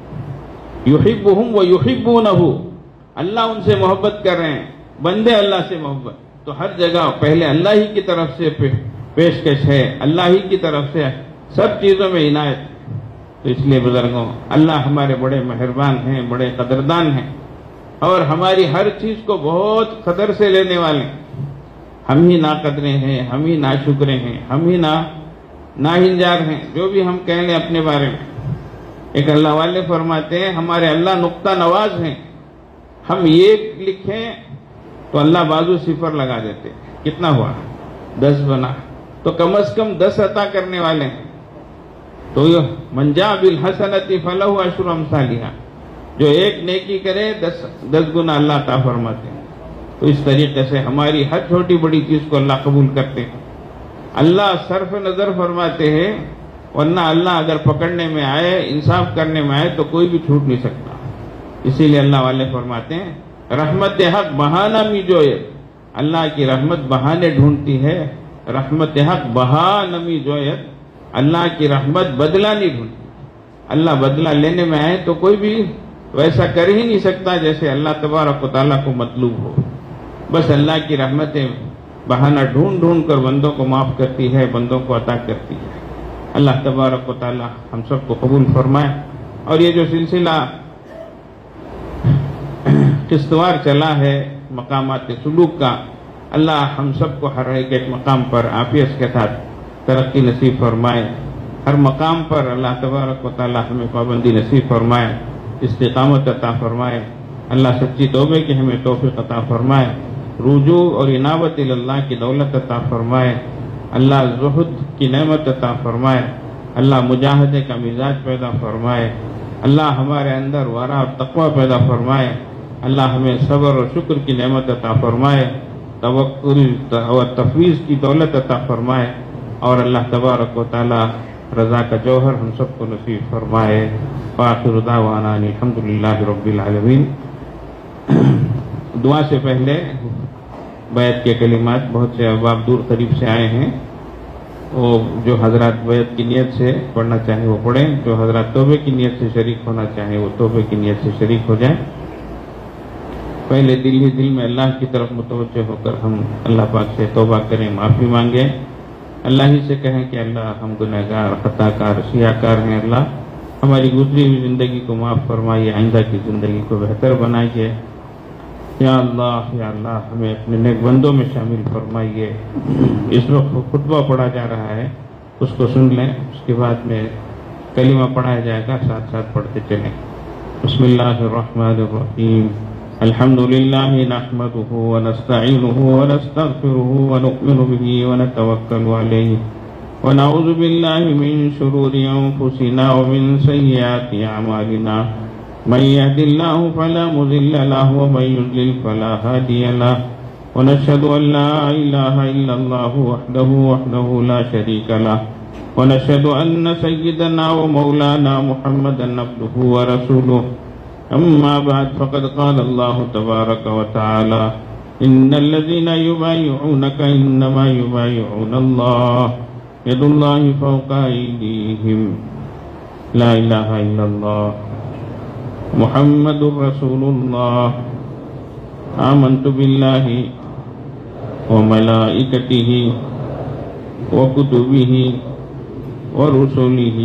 يُحِبُّهُمْ وَيُحِبُّونَهُ، اللہ ان سے محبت کر رہے ہیں، بندے اللہ سے محبت. تو ہر جگہ پہلے اللہ ہی کی طرف سے پیشکش ہے، اللہ ہی کی طرف سے سب چیزوں میں عنایت. تو اس لیے بزرگوں، اللہ ہمارے بڑے مہربان ہیں، بڑے قدردان ہیں، اور ہماری ہر چیز کو بہت قدر سے لینے والے ہیں. ہم ہی ناقدرے ہیں، ہم ہی ناشکرے ہیں، ہم ہی ناہنجار ہیں، جو بھی ہم کہہ لیں اپنے بارے میں. ایک اللہ والے فرماتے ہیں ہمارے اللہ نقطہ نواز ہیں، ہم ایک لکھیں تو اللہ بازو 0 لگا دیتے. کتنا ہوا؟ 10 بنا، تو کم از کم 10 عطا کرنے والے ہیں. تو من جاء بالحسنۃ فلہ عشر امثالھا، جو ایک نیکی کرے 10 گنا اللہ عطا فرماتے ہیں. تو اس طریقے سے ہماری ہر چھوٹی بڑی چیز کو اللہ قبول کرتے ہیں. اللہ صرف نظر فرماتے ہیں، ورنہ اللہ اگر پکڑنے میں آئے، انصاف کرنے میں آئے تو کوئی بھی چھوٹ نہیں سکتا. اسی لیے اللہ والے فرماتے ہیں رحمت حق بہانہ می جویت، اللہ کی رحمت بہانے ڈھونڈتی ہے. رحمت حق بہانہ می جویت، اللہ کی رحمت بدلہ نہیں ڈھونڈتی. اللہ بدلہ لینے میں آئے تو کوئی بھی ویسا کر ہی نہیں سکتا جیسے اللہ تبارک و تعالیٰ کو مطلوب ہو. بس اللہ کی رحمتیں بہانہ ڈھونڈ کر بندوں کو معاف کرتی ہے، بندوں کو عطا کرتی ہے. اللہ تبارک و تعالیٰ ہم سب کو قبول فرمائے. اور یہ جو سلسلہ قسطوار چلا ہے مقامات سلوک کا، اللہ ہم سب کو ہر ایک مقام پر عافیت کے ساتھ ترقی نصیب فرمائے. ہر مقام پر اللہ تبارک و تعالیٰ ہمیں پابندی نصیب فرمائے، استقامت عطا فرمائے. اللہ سچی توبے کی ہمیں توفیق عطا فرمائے، رجوع اور انابت اللہ کی دولت عطا فرمائے. اللہ زہد کی نعمت عطا فرمائے. اللہ مجاہدے کا مزاج پیدا فرمائے. اللہ ہمارے اندر ورع اور تقوی پیدا فرمائے. اللہ ہمیں صبر اور شکر کی نعمت عطا فرمائے، توکل اور تفویض کی دولت عطا فرمائے. اور اللہ تبارک و تعالی رضا کا جوہر ہم سب کو نصیب فرمائے. وآخر دعوانا الحمدللہ رب العالمین. دعا سے پہلے بیعت کے کلمات، بہت سے احباب دور قریب سے آئے ہیں، وہ جو حضرات بیعت کی نیت سے پڑھنا چاہیں وہ پڑھیں، جو حضرات توبے کی نیت سے شریک ہونا چاہیں وہ توبے کی نیت سے شریک ہو جائیں. پہلے دل ہی دل میں اللہ کی طرف متوجہ ہو کر ہم اللہ پاک سے توبہ کریں، معافی مانگیں. اللہ ہی سے کہیں کہ اللہ ہم گنہگار، خطا کار، سیاہ کار ہیں، اللہ ہماری گزری ہوئی زندگی کو معاف فرمائیے، آئندہ کی زندگی کو بہتر بنائیے. یا اللہ ہمیں اپنے نیک بندوں میں شامل فرمائیے. اس وقت خطبہ پڑھا جا رہا ہے، اس کو سن لیں، اس کے بعد میں کلمہ پڑھایا جائے گا، ساتھ ساتھ پڑھتے چلیں. بسم الله الرحمن الرحيم الحمد لله نحمده ونستعينه ونستغفره ونؤمن به ونتوكل عليه ونعوذ بالله من شرور أنفسنا ومن سيئات أعمالنا من يهد الله فلا مضل له ومن يضلل فلا هادي له ونشهد أن لا إله إلا الله وحده لا شريك له ونشهد أن سيدنا ومولانا محمدا عبده ورسوله أما بعد فقد قال الله تبارك وتعالى إن الذين يبايعونك إنما يبايعون الله يد الله فوق أيديهم لا إله إلا الله محمد رسول الله آمنت بالله وملائكته وكتبه ورسله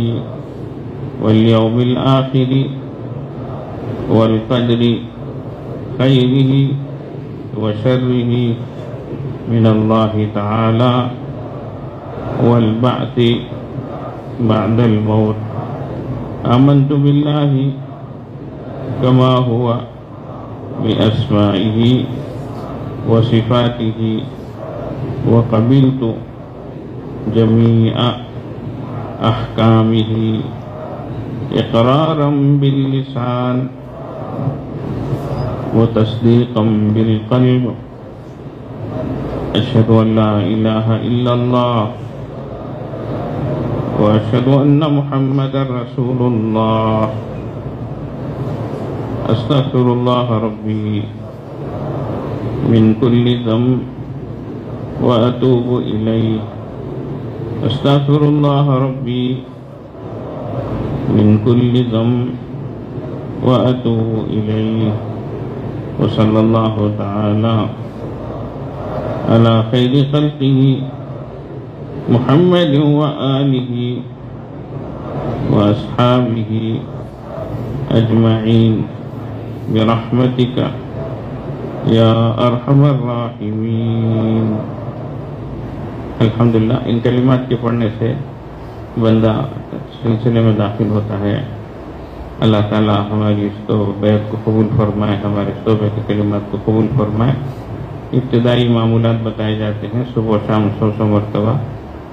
واليوم الآخر والقدر خيره وشره من الله تعالى والبعث بعد الموت آمنت بالله كما هو بأسمائه وصفاته وقبلت جميع أحكامه إقرارا باللسان وتصديقا بالقلب أشهد أن لا إله إلا الله وأشهد أن محمدا رسول الله أستغفر الله ربي من كل ذنب وأتوب إليه أستغفر الله ربي من كل ذنب وأتوب إليه وصلى الله تعالى على خير خلقه محمد وآله وأصحابه أجمعين برحمتك یا ارحم الراحمین۔ الحمدللہ ان کلمات کے پڑھنے سے بندہ سلسلے میں داخل ہوتا ہے۔ اللہ تعالیٰ ہماری اس تو بیعت کو قبول فرمائے، ہمارے توبہ کے کلمات کو قبول فرمائے۔ ابتدائی معمولات بتائے جاتے ہیں، صبح و شام 100 مرتبہ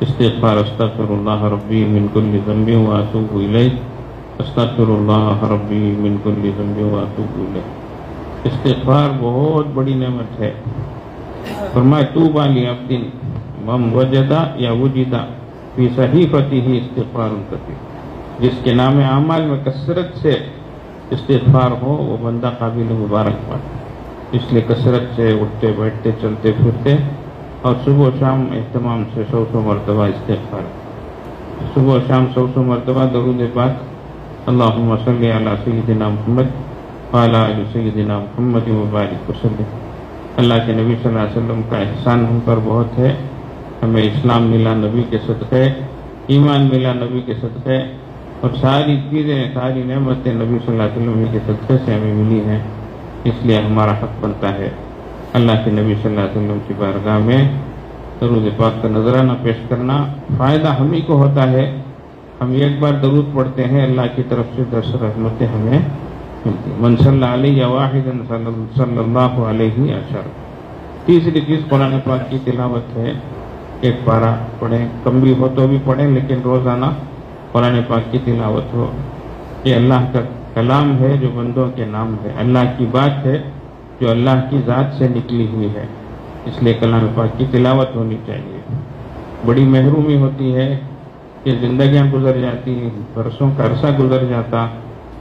استغفار، استغفر اللہ ربی من کل ذنب واتوب الیہ، استغفر اللہ ربی من کل ذنب واتوب الیہ۔ استغفار بہت بڑی نعمت ہے۔ فرمائے طوبیٰ لعبد من وجد یا وجد فی صحیفتہ استغفار کثیر، جس کے نام اعمال میں کثرت سے استغفار ہو وہ بندہ قابل مبارکباد۔ اس لیے کثرت سے اٹھتے بیٹھتے چلتے پھرتے اور صبح و شام اہتمام سے 100 مرتبہ استغفار، صبح و شام 100 مرتبہ درود پاک اللہم صلی علی سیدنا محمد وعلی آل سیدنا محمد وبارک وسلم۔ اللہ کے نبی صلی اللہ علیہ وسلم کا احسان ہم پر بہت ہے، ہمیں اسلام ملا نبی کے صدقے، ایمان ملا نبی کے صدقے، اور ساری چیزیں ساری نعمتیں نبی صلی اللہ علیہ وسلم کے صدقے سے ہمیں ملی ہیں۔ اس لیے ہمارا حق بنتا ہے اللہ کے نبی صلی اللہ علیہ وسلم کی بارگاہ میں درود پاک کا نذرانہ پیش کرنا۔ فائدہ ہم ہی کو ہوتا ہے، ہم ایک بار درود پڑھتے ہیں، اللہ کی طرف سے 10 رحمتیں ہمیں ملتی۔ من صلی علیہ واحدا صلی اللہ علیہ عشر۔ تیسری چیز قرآن پاک کی تلاوت ہے، ایک پارہ پڑھیں، کم بھی ہو تو بھی پڑھیں، لیکن روزانہ قرآن پاک کی تلاوت ہو۔ یہ اللہ کا کلام ہے جو بندوں کے نام ہے، اللہ کی بات ہے جو اللہ کی ذات سے نکلی ہوئی ہے، اس لیے کلام پاک کی تلاوت ہونی چاہیے۔ بڑی محرومی ہوتی ہے کہ زندگیاں گزر جاتی، برسوں کا عرصہ گزر جاتا،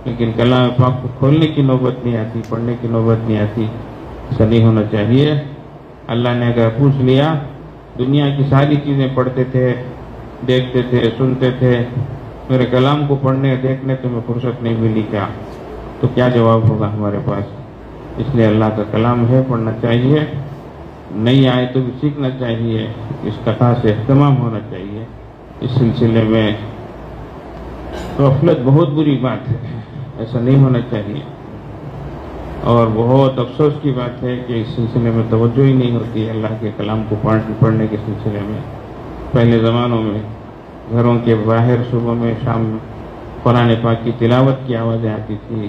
لیکن کلام پاک کو کھولنے کی نوبت نہیں آتی، پڑھنے کی نوبت نہیں آتی۔ ایسا نہیں ہونا چاہیے۔ اللہ نے اگر پوچھ لیا دنیا کی ساری چیزیں پڑھتے تھے، دیکھتے تھے، سنتے تھے، میرے کلام کو پڑھنے دیکھنے تمہیں فرصت نہیں ملی کیا، تو کیا جواب ہوگا ہمارے پاس؟ اس لیے اللہ کا کلام ہے، پڑھنا چاہیے، نہیں آئے تو بھی سیکھنا چاہیے، اس کا خاص اہتمام ہونا چاہیے۔ اس سلسلے میں غفلت بہت بری بات ہے، ایسا نہیں ہونا چاہیے، اور بہت افسوس کی بات ہے کہ اس سلسلے میں توجہ ہی نہیں ہوتی ہے اللہ کے کلام کو پڑھنے کے سلسلے میں۔ پہلے زمانوں میں گھروں کے باہر صبح میں شام میں قرآن پاک کی تلاوت کی آوازیں آتی تھی،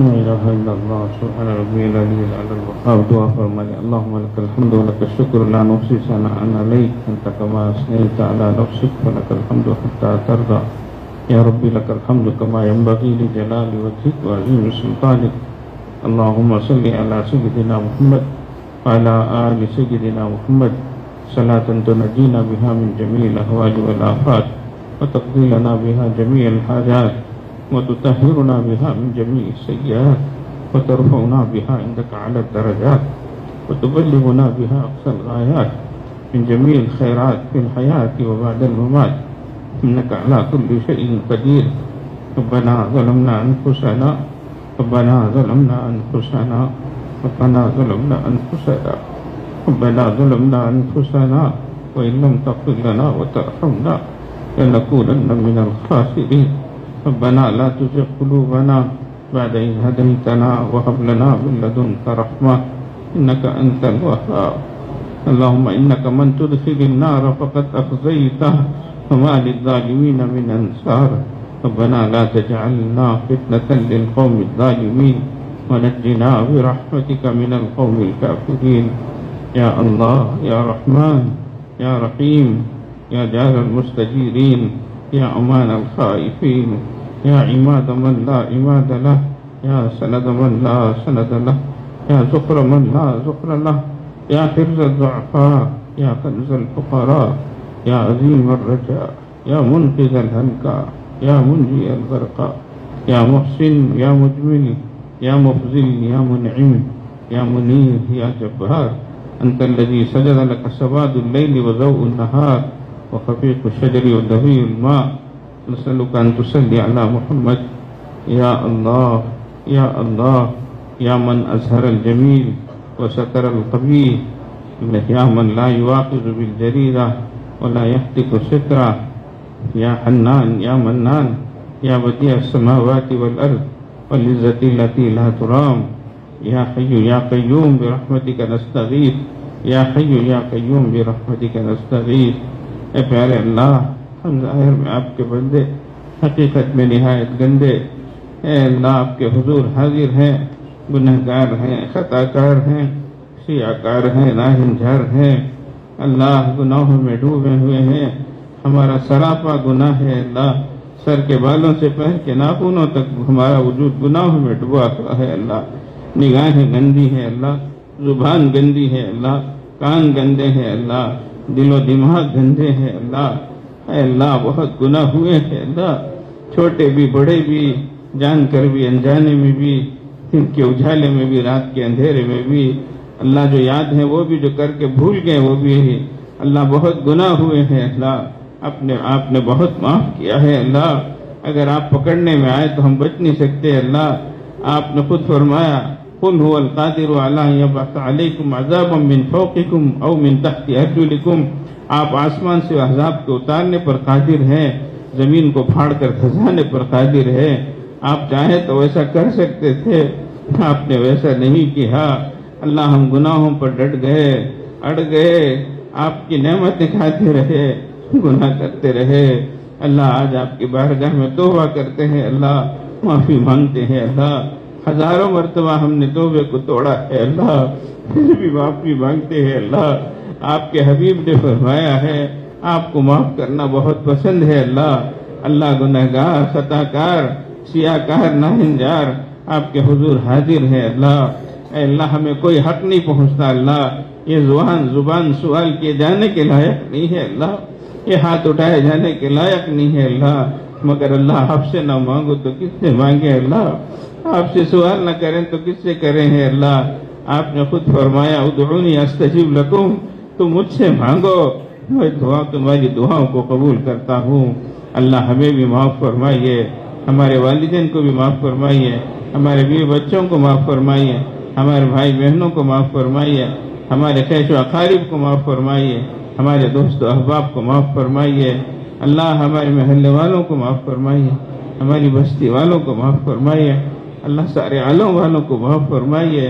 لا إله إلا الله سبحان ربي العلي الأعلى الوهاب. دعا فرمائے اللهم لك الحمد ولك الشكر لا نحصي ثناء عليك أنت كما أثنيت على نفسك ولك الحمد حتى ترضى. يا ربي لك الحمد كما ينبغي لجلال وجهك وعظيم سلطانك. اللهم صل على سيدنا محمد وعلى آل سيدنا محمد صلاة تنجينا بها من جميع الأهوال والآفات وتقضي لنا بها جميع الحاجات وتطهرنا بها من جميع السيئات وترفعنا بها عندك على الدرجات وتبلغنا بها أقصى الغايات من جميع الخيرات في الحياة وبعد الممات إنك على كل شيء قدير. ربنا ظلمنا أنفسنا ربنا ظلمنا أنفسنا ربنا ظلمنا أنفسنا ربنا ظلمنا أنفسنا وإن لم تغفر لنا وترحمنا لنكونن من الخاسرين. ربنا لا تزغ قلوبنا بعد إذ هديتنا وهب لنا من لدنك رحمة إنك أنت الوهاب. اللهم إنك من تدخل النار فقد أخزيته وما للظالمين من أنصار. ربنا لا تجعلنا فتنة للقوم الظالمين ونجنا برحمتك من القوم الكافرين. يا الله يا رحمن يا رحيم يا جار المستجيرين يا أمان الخائفين يا عماد من لا عماد له يا سند من لا سند له يا زخر من لا زخر له يا حرز الضعفاء يا كنز الفقراء يا عظيم الرجاء يا منقذ الهلكاء يا منجي الغرقاء يا محسن يا مجمل یا مفضل یا منعم یا منیر یا جبار انت الذي سجد لك سواد الليل وضوء النهار وخفيق الشجر ودفي الماء نسألك أن تصلي على محمد يا الله يا الله يا من أزهر الجميل وستر القبيح يا من لا يواخذ بالجريرة ولا يهتك السترة يا حنان يا منان يا بديع السماوات والأرض والعزة التي لا ترام يا حي يا قيوم برحمتك نستغيث یا حی یا قیوم برحمتک نستغیث۔ اے پیارے اللہ، ہم ظاہر میں آپ کے بندے، حقیقت میں نہایت گندے، اے اللہ آپ کے حضور حاضر ہیں، گنہگار ہیں، خطا کار ہیں، سیاکار ہیں، ناہنجار ہیں، اللہ گناہوں میں ڈوبے ہوئے ہیں، ہمارا سراپا گناہ ہے اللہ، سر کے بالوں سے پیر کے ناخنوں تک ہمارا وجود گناہوں میں ڈوبا ہوا ہے اللہ، نگاہیں گندی ہیں اللہ، زبان گندی ہے اللہ، کان گندے ہیں اللہ، دل و دماغ گندے ہیں اللہ، اے اللہ بہت گناہ ہوئے ہیں اللہ، چھوٹے بھی بڑے بھی، جان کر بھی انجانے میں بھی، دن کے اجالے میں بھی، رات کے اندھیرے میں بھی، اللہ جو یاد ہے وہ بھی، جو کر کے بھول گئے وہ بھی، اللہ بہت گناہ ہوئے ہیں اللہ، آپ نے بہت معاف کیا ہے اللہ، اگر آپ پکڑنے میں آئے تو ہم بچ نہیں سکتے اللہ، آپ نے خود فرمایا قل هو القادر على ان يبعث عليكم عذابا من فوقكم او من تحت ارجلكم، آپ آسمان سے عذاب کو اتارنے پر قادر ہیں، زمین کو پھاڑ کر کھسانے پر قادر ہیں، آپ چاہیں تو ویسا کر سکتے تھے، آپ نے ویسا نہیں کیا اللہ، ہم گناہوں پر ڈٹ گئے، اڑ گئے، آپ کی نعمتیں کھاتے رہے، گناہ کرتے رہے اللہ، آج آپ کی بارگاہ میں توبہ کرتے ہیں اللہ، معافی مانگتے ہیں اللہ، ہزاروں مرتبہ ہم نے توبے کو توڑا ہے اللہ، پھر بھی معافی مانگتے ہیں اللہ، آپ کے حبیب نے فرمایا ہے آپ کو معاف کرنا بہت پسند ہے اللہ، اللہ گنہگار، خطا کار، سیاکار، ناہنجار آپ کے حضور حاضر ہے اللہ، اے اللہ ہمیں کوئی حق نہیں پہنچتا اللہ، یہ زبان سوال کیے جانے کے لائق نہیں ہے اللہ، یہ ہاتھ اٹھائے جانے کے لائق نہیں ہے اللہ، مگر اللہ آپ سے نہ مانگو تو کس سے مانگے اللہ، آپ سے سوال نہ کریں تو کس سے کریں ہے اللہ، آپ نے خود فرمایا ادعونی استجب لکم، تم مجھ سے مانگو میں تمہاری دعاؤں کو قبول کرتا ہوں، اللہ ہمیں بھی معاف فرمائیے، ہمارے والدین کو بھی معاف فرمائیے، ہمارے بیوی بچوں کو معاف فرمائیے، ہمارے بھائی بہنوں کو معاف فرمائیے، ہمارے خیش و اقارب کو معاف فرمائیے، ہمارے دوست و احباب کو معاف فرمائیے، اللہ ہمارے محلے والوں کو معاف فرمائیے، ہماری بستی والوں کو معاف فرمائیے، اللہ سارے عالم والوں کو معاف فرمائیے،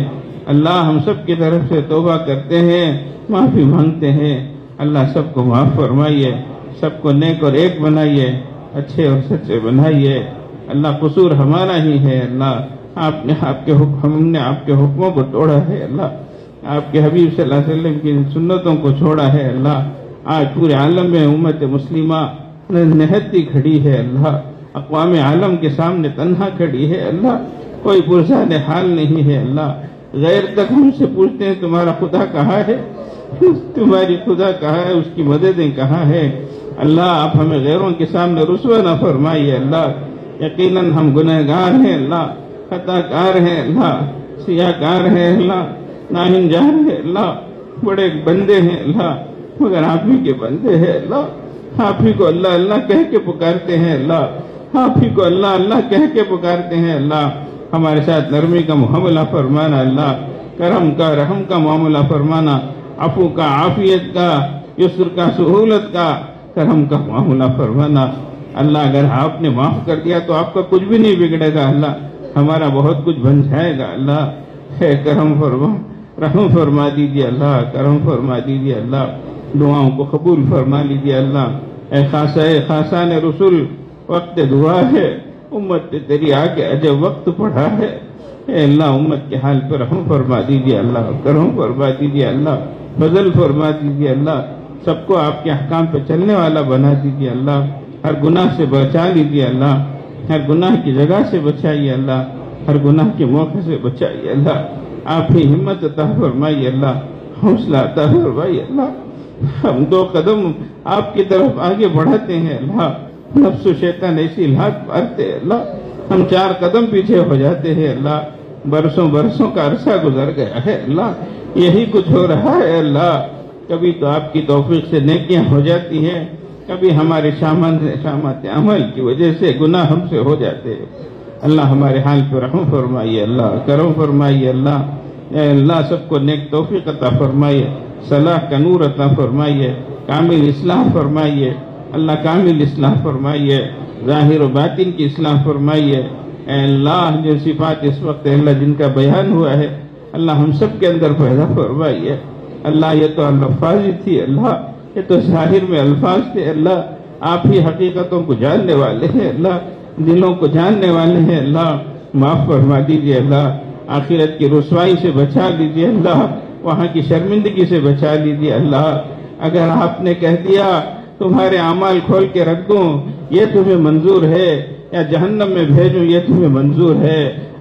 اللہ ہم سب کی طرف سے توبہ کرتے ہیں، معافی مانگتے ہیں، اللہ سب کو معاف فرمائیے، سب کو نیک اور ایک بنائیے، اچھے اور سچے بنائیے، اللہ قصور ہمارا ہی ہے اللہ، ہم نے آپ کے حکموں کو توڑا ہے اللہ، آپ کے حبیب صلی اللہ علیہ وسلم کی سنتوں کو چھوڑا ہے اللہ، آج پورے عالم میں امت مسلمہ نہتی کھڑی ہے اللہ، اقوام عالم کے سامنے تنہا کھڑی ہے اللہ، کوئی پرسان حال نہیں ہے اللہ، غیر تک ہم سے پوچھتے ہیں تمہارا خدا کہاں ہے، تمہاری خدا کہاں ہے، اس کی مددیں کہاں ہے، اللہ آپ ہمیں غیروں کے سامنے رسوا نہ فرمائیے اللہ، یقیناً ہم گنہگار ہیں اللہ، خطا کار ہیں اللہ، سیاکار ہیں اللہ، ناہنجار ہیں اللہ، بڑے بندے ہیں اللہ، مگر آپ ہی کے بندے ہیں اللہ، آپ ہی کو اللہ اللہ کہہ کے پکارتے ہیں اللہ، آپ ہی کو اللہ اللہ کہہ کے پکارتے ہیں اللہ، ہمارے ساتھ نرمی کا معاملہ فرمانا اللہ، کرم کا رحم کا معاملہ فرمانا، عفو کا عافیت کا یسر کا سہولت کا کرم کا معاملہ فرمانا اللہ، اگر آپ نے معاف کر دیا تو آپ کا کچھ بھی نہیں بگڑے گا اللہ، ہمارا بہت کچھ بن جائے گا اللہ، اے کرم فرما، رحم فرما دیجیے اللہ، کرم فرما دیجیے اللہ، دعاؤں کو قبول فرما لیجیے اللہ، اے خاصان رسول وقت دعا ہے، امت تیری آگے عجب وقت پڑھا ہے، اے اللہ امت کے حال پر رحم فرما دیجیے اللہ، کرم فرما دیجیے اللہ، فضل فرما دیجیے اللہ، سب کو آپ کے احکام پہ چلنے والا بنا دیجیے اللہ، ہر گناہ سے بچا لیجیے اللہ، ہر گناہ کی جگہ سے بچائیے اللہ، ہر گناہ کے موقع سے بچائیے اللہ، آپ ہی ہمت عطا فرمائیے اللہ، حوصلہ عطا فرمائیے اللہ، ہم 2 قدم آپ کی طرف آگے بڑھاتے ہیں اللہ، نفس و شیطان ایسی لات مارتے ہیں اللہ، ہم 4 قدم پیچھے ہو جاتے ہیں اللہ، برسوں برسوں کا عرصہ گزر گیا ہے اللہ، یہی کچھ ہو رہا ہے اللہ۔ کبھی تو آپ کی توفیق سے نیکیاں ہو جاتی ہیں، کبھی ہمارے شامات عمل کی وجہ سے گناہ ہم سے ہو جاتے ہیں۔ اللہ ہمارے حال پر رحم فرمائیے اللہ، کرم فرمائیے اللہ۔ اے اللہ سب کو نیک توفیق عطا فرمائیے، صلاح کا نور عطا فرمائیے، کامل اصلاح فرمائیے اللہ، کامل اصلاح فرمائیے، ظاہر و باطن کی اصلاح فرمائیے۔ اے اللہ جو صفات اس وقت اللہ جن کا بیان ہوا ہے اللہ ہم سب کے اندر پیدا فرمائیے اللہ۔ یہ تو الفاظ ہی تھی اللہ، یہ تو ظاہر میں الفاظ تھے اللہ، آپ ہی حقیقتوں کو جاننے والے ہیں اللہ، دلوں کو جاننے والے ہیں اللہ۔ معاف فرما دیجیے اللہ، آخرت کی رسوائی سے بچا لیجیے اللہ، وہاں کی شرمندگی سے بچا لیجیے اللہ۔ اگر آپ نے کہہ دیا تمہارے اعمال کھول کے رکھ دوں یہ تمہیں منظور ہے، یا جہنم میں بھیجوں یہ تمہیں منظور ہے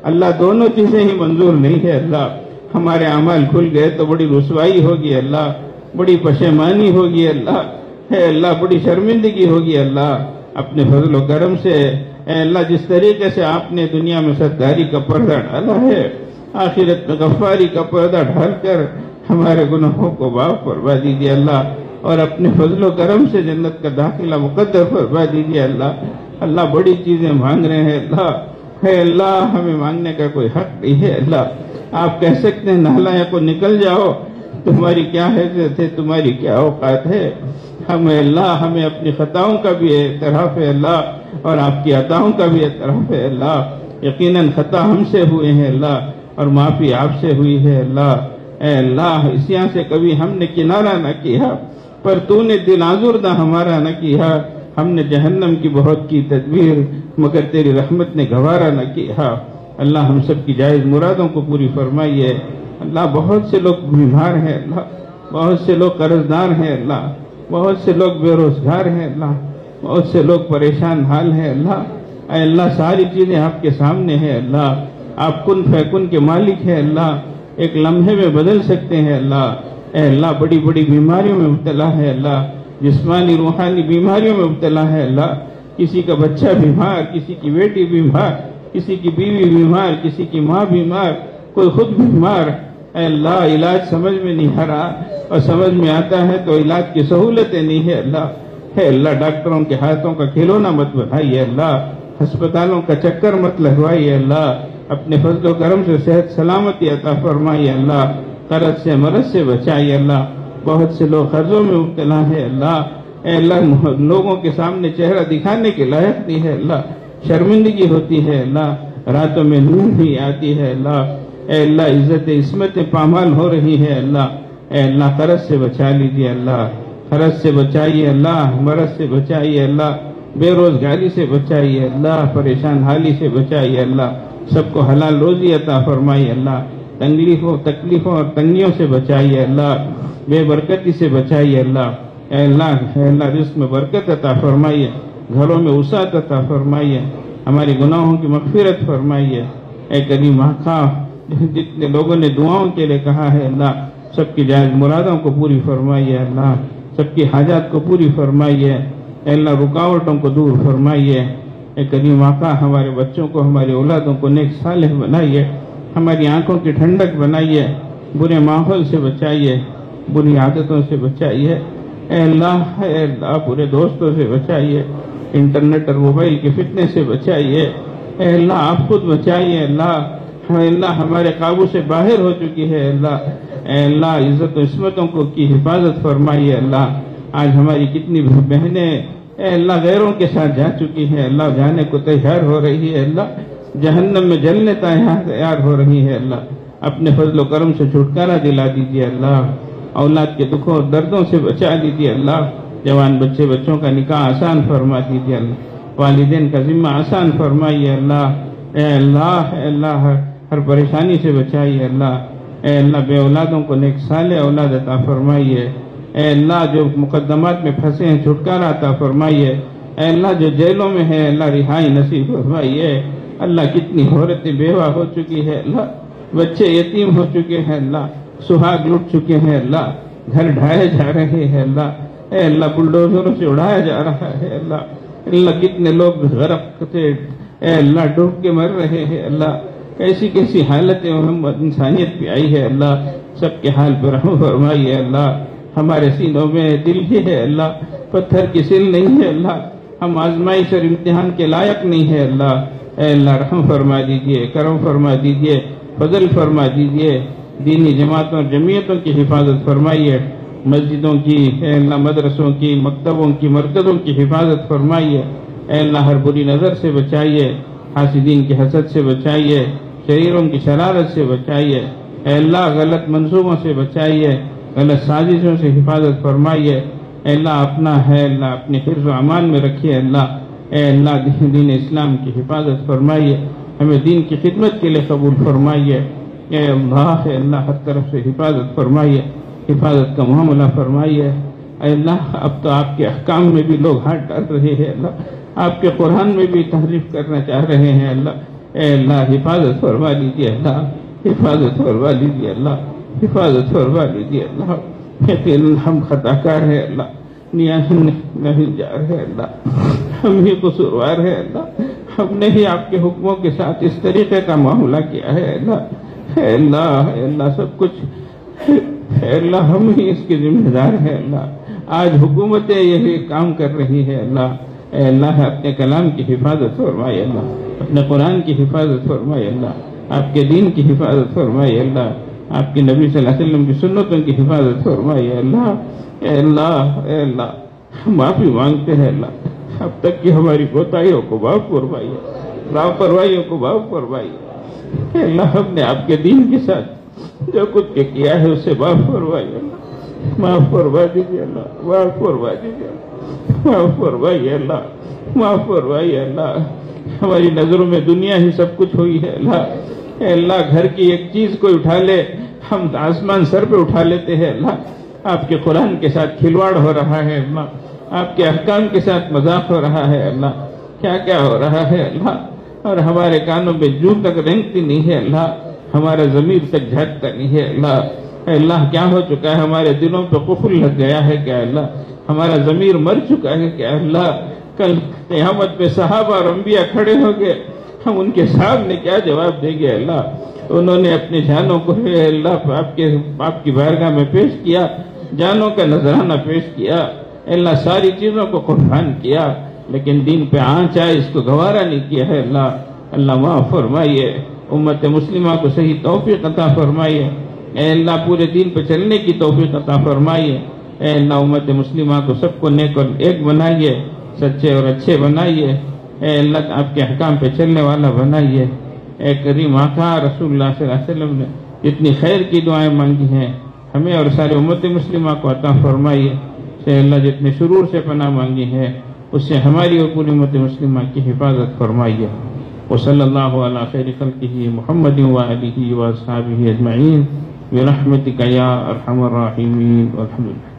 اللہ، دونوں چیزیں ہی منظور نہیں ہے اللہ۔ ہمارے اعمال کھل گئے تو بڑی رسوائی ہوگی اللہ، بڑی پشیمانی ہوگی اللہ، ہے اللہ بڑی شرمندگی ہوگی اللہ۔ اپنے فضل و کرم سے اے اللہ جس طریقے سے آپ نے دنیا میں ستاری کا پردہ ڈالا ہے، آخرت میں غفاری کا پردہ ڈال کر ہمارے گناہوں کو معاف فرما دیجیے اللہ، اور اپنے فضل و کرم سے جنت کا داخلہ مقدر فرما دیجیے اللہ۔ اللہ بڑی چیزیں مانگ رہے ہیں اللہ، ہے اللہ ہمیں مانگنے کا کوئی حق نہیں ہے اللہ۔ آپ کہہ سکتے ہیں نالائق کو نکل جاؤ، تمہاری کیا حیثیت ہے، تمہاری کیا اوقات ہے۔ ہمیں اپنی خطاؤں کا بھی اعتراف ہے اللہ، اور آپ کی عطاؤں کا بھی اعتراف ہے اللہ۔ یقیناً خطا ہم سے ہوئے ہیں اللہ، اور معافی آپ سے ہوئی ہے اللہ۔ اے اللہ اس یہاں سے کبھی ہم نے کنارہ نہ کیا، پر تو نے دل آزردہ ہمارا نہ کیا۔ ہم نے جہنم کی بہت کی تدبیر، مگر تیری رحمت نے گوارا نہ کیا۔ اللہ ہم سب کی جائز مرادوں کو پوری فرمائیے اللہ۔ بہت سے لوگ بیمار ہیں اللہ، بہت سے لوگ قرضدار ہیں اللہ، بہت سے لوگ بے روزگار ہیں اللہ، بہت سے لوگ پریشان حال ہیں اللہ۔ اے اللہ ساری چیزیں آپ کے سامنے ہیں اللہ، آپ کن فیکن کے مالک ہیں اللہ، ایک لمحے میں بدل سکتے ہیں اللہ۔ اے اللہ بڑی بڑی بیماریوں میں مبتلا ہے اللہ، جسمانی روحانی بیماریوں میں مبتلا ہے اللہ۔ کسی کا بچہ بیمار، کسی کی بیٹی بیمار، کسی کی بیوی بیمار، کسی کی ماں بیمار، کوئی خود بیمار۔ اے اللہ علاج سمجھ میں نہیں آ رہا، اور سمجھ میں آتا ہے تو علاج کی سہولتیں نہیں ہے اللہ۔ ہے اللہ ڈاکٹروں کے ہاتھوں کا کھلونا مت بنائیے اللہ، ہسپتالوں کا چکر مت لگوائیے اللہ۔ اپنے فضل و کرم سے صحت سلامتی عطا فرمائیے اللہ، قرض سے مرض سے بچائیے اللہ۔ بہت سے لوگ قرضوں میں مبتلا ہے اللہ۔ اے اللہ لوگوں کے سامنے چہرہ دکھانے کے لائق نہیں ہے اللہ، شرمندگی ہوتی ہے اللہ، راتوں میں نیند نہیں آتی ہے اللہ۔ اے اللہ عزت عصمتیں پامال ہو رہی ہے اللہ۔ اے اللہ قرض سے بچا لیجیے اللہ، قرض سے بچائیے اللہ، مرض سے بچائیے اللہ، بے روزگاری سے بچائیے اللہ، پریشان حالی سے بچائیے اللہ۔ سب کو حلال روزی عطا فرمائیے اللہ، تکلیفوں اور تنگیوں سے بچائیے اللہ، بے برکتی سے بچائیے اللہ۔ اے اللہ رزق میں برکت عطا فرمائیے، گھروں میں وسعت عطا فرمائیے، ہماری گناہوں کی مغفرت فرمائیے۔ اے کریم خواہ جتنے لوگوں نے دعاؤں کے لیے کہا ہے اللہ، سب کی جائز مرادوں کو پوری فرمائیے اللہ، سب کی حاجات کو پوری فرمائیے۔ اے اللہ رکاوٹوں کو دور فرمائیے۔ اے کریم آقا ہمارے بچوں کو، ہماری اولادوں کو نیک صالح بنائیے، ہماری آنکھوں کی ٹھنڈک بنائیے، برے ماحول سے بچائیے، بری عادتوں سے بچائیے۔ اے اللہ برے دوستوں سے بچائیے، انٹرنیٹ اور موبائل کے فتنے سے بچائیے۔ اے اللہ آپ خود بچائیے اللہ۔ اے اللہ ہمارے قابو سے باہر ہو چکی ہے اللہ۔ اے اللہ عزت و عصمتوں کو کی حفاظت فرمائیے اللہ۔ آج ہماری کتنی بہنیں اے اللہ غیروں کے ساتھ جا چکی ہیں اللہ، جانے کو تیار ہو رہی ہے اللہ، جہنم میں جلنے تیار ہو رہی ہے اللہ۔ اپنے فضل و کرم سے چھٹکارا دلا دیجیے اللہ، اولاد کے دکھوں اور دردوں سے بچا دیجیے اللہ۔ جوان بچوں کا نکاح آسان فرما دیجیے اللہ، والدین کا ذمہ آسان فرمائیے اللہ۔ اے اللہ ہر پریشانی سے بچائیے اللہ۔ اے اللہ بے اولادوں کو نیک صالح اولاد عطا فرمائیے۔ اے اللہ جو مقدمات میں پھنسے ہیں چھٹکارا عطا فرمائیے۔ اے اللہ جو جیلوں میں ہے اللہ رہائی نصیب فرمائیے۔ اللہ کتنی عورتیں بیوہ ہو چکی ہے اللہ، بچے یتیم ہو چکے ہیں اللہ، سہاگ لٹ چکے ہیں اللہ، گھر ڈھائے جا رہے ہیں اللہ۔ اے اللہ بلڈوزروں سے اڑایا جا رہا ہے اللہ۔ اللہ کتنے لوگ غرق سے اے اللہ ڈوب کے مر رہے ہیں اللہ۔ کیسی کیسی حالتیں انسانیت پہ آئی ہے اللہ، سب کے حال پر رحم فرمائیے اللہ۔ ہمارے سینوں میں دل بھی ہے اللہ، پتھر کی سل نہیں ہے اللہ، ہم آزمائش اور امتحان کے لائق نہیں ہے اللہ۔ اے اللہ رحم فرما دیجئے، کرم فرما دیجئے، فضل فرما دیجئے، دینی جماعتوں اور جمعیتوں کی حفاظت فرمائیے، مسجدوں کی، اے اللہ مدرسوں کی، مکتبوں کی، مرکزوں کی حفاظت فرمائیے۔ اے اللہ ہر بری نظر سے بچائیے، حاسدین کی حسد سے بچائیے، شریروں کی شرارت سے بچائیے۔ اے اللہ غلط منصوبوں سے بچائیے، غلط سازشوں سے حفاظت فرمائیے۔ اے اللہ اپنا ہے اللہ اپنے حفظ و امان میں رکھیے اللہ۔ اے اللہ دین اسلام کی حفاظت فرمائیے، ہمیں دین کی خدمت کے لیے قبول فرمائیے۔ اے اللہ ہر طرف سے حفاظت فرمائیے، حفاظت کا معاملہ فرمائیے۔ اے اللہ اب تو آپ کے احکام میں بھی لوگ ہاتھ ڈال رہے ہیں اللہ، آپ کے قرآن میں بھی تحریف کرنا چاہ رہے ہیں اللہ۔ اے اللہ حفاظت فرما لیجیے اللہ، حفاظت فرما لیجیے اللہ، حفاظت فرما لیجیے اللہ۔ یقیناً ہم خطا کار ہیں اللہ، نہیں جا رہے اللہ، ہم ہی قصوروار ہیں اللہ، ہم نے ہی آپ کے حکموں کے ساتھ اس طریقے کا معاملہ کیا ہے اللہ۔ اے اللہ سب کچھ اے اللہ ہم ہی اس کے ذمہ دار ہیں اللہ۔ آج حکومتیں یہی کام کر رہی ہے اللہ۔ اے اللہ اپنے کلام کی حفاظت فرمائے اللہ، اپنے قرآن کی حفاظت فرمائے اللہ، آپ کے دین کی حفاظت فرمائے اللہ، آپ کے نبی صلی اللہ علیہ وسلم کی سنتوں کی حفاظت فرمائے اللہ۔ اے اللہ ہم معافی مانگتے ہیں اللہ، اب تک کی ہماری کوتاہیوں کو معاف فرمائیے، لاپرواہیوں کو معاف فرمائیے۔ اے اللہ ہم نے آپ کے دین کے ساتھ جو کچھ کیا ہے اسے معاف فرمائیے اللہ، معاف فرما دیجیے اللہ، معاف فرما دیجیے اللہ، معاف فرمائیے اللہ، معاف فرمائیے اللہ۔ ہماری نظروں میں دنیا ہی سب کچھ ہوئی ہے اللہ۔ اے اللہ گھر کی ایک چیز کوئی اٹھا لے ہم آسمان سر پہ اٹھا لیتے ہیں اللہ۔ آپ کے قرآن کے ساتھ کھلواڑ ہو رہا ہے اللہ، آپ کے احکام کے ساتھ مذاق ہو رہا ہے اللہ، کیا کیا ہو رہا ہے اللہ۔ اور ہمارے کانوں میں جوں تک رینگتی نہیں ہے اللہ، ہمارا ضمیر تک جھٹکتا نہیں ہے اللہ۔ اے اللہ کیا ہو چکا ہے، ہمارے دلوں پہ قفل لگ گیا ہے کیا اللہ، ہمارا ضمیر مر چکا ہے کیا اللہ۔ کل قیامت پہ صحابہ اور انبیاء کھڑے ہو گئے، ہم ان کے سامنے کیا جواب دیں گے اللہ۔ انہوں نے اپنی جانوں کو اے اللہ آپ کی بارگاہ میں پیش کیا، جانوں کا نذرانہ پیش کیا، اے اللہ ساری چیزوں کو قربان کیا، لیکن دین پہ آنچ آئے اس کو گوارا نہیں کیا ہے اللہ۔ اللہ معاف فرمائیے، امت مسلمہ کو صحیح توفیق عطا فرمائیے۔ اے اللہ پورے دین پہ چلنے کی توفیق عطا فرمائیے۔ اے اللہ امت مسلمہ کو سب کو نیک اور ایک بنائیے، سچے اور اچھے بنائیے۔ اے اللہ آپ کے احکام پہ چلنے والا بنائیے۔ اے کریم آقا رسول اللہ صلی اللہ علیہ وسلم نے جتنی خیر کی دعائیں مانگی ہیں ہمیں اور سارے امت مسلمہ کو عطا فرمائیے۔ اے اللہ جتنے شرور سے پناہ مانگی ہے اس سے ہماری اور پوری امت مسلمہ کی حفاظت فرمائیے۔ وصلی اللہ علی خیر خلقہ محمد وآلہ واصحابہ اجمعین برحمتک یا ارحم الراحمین والحمد للہ۔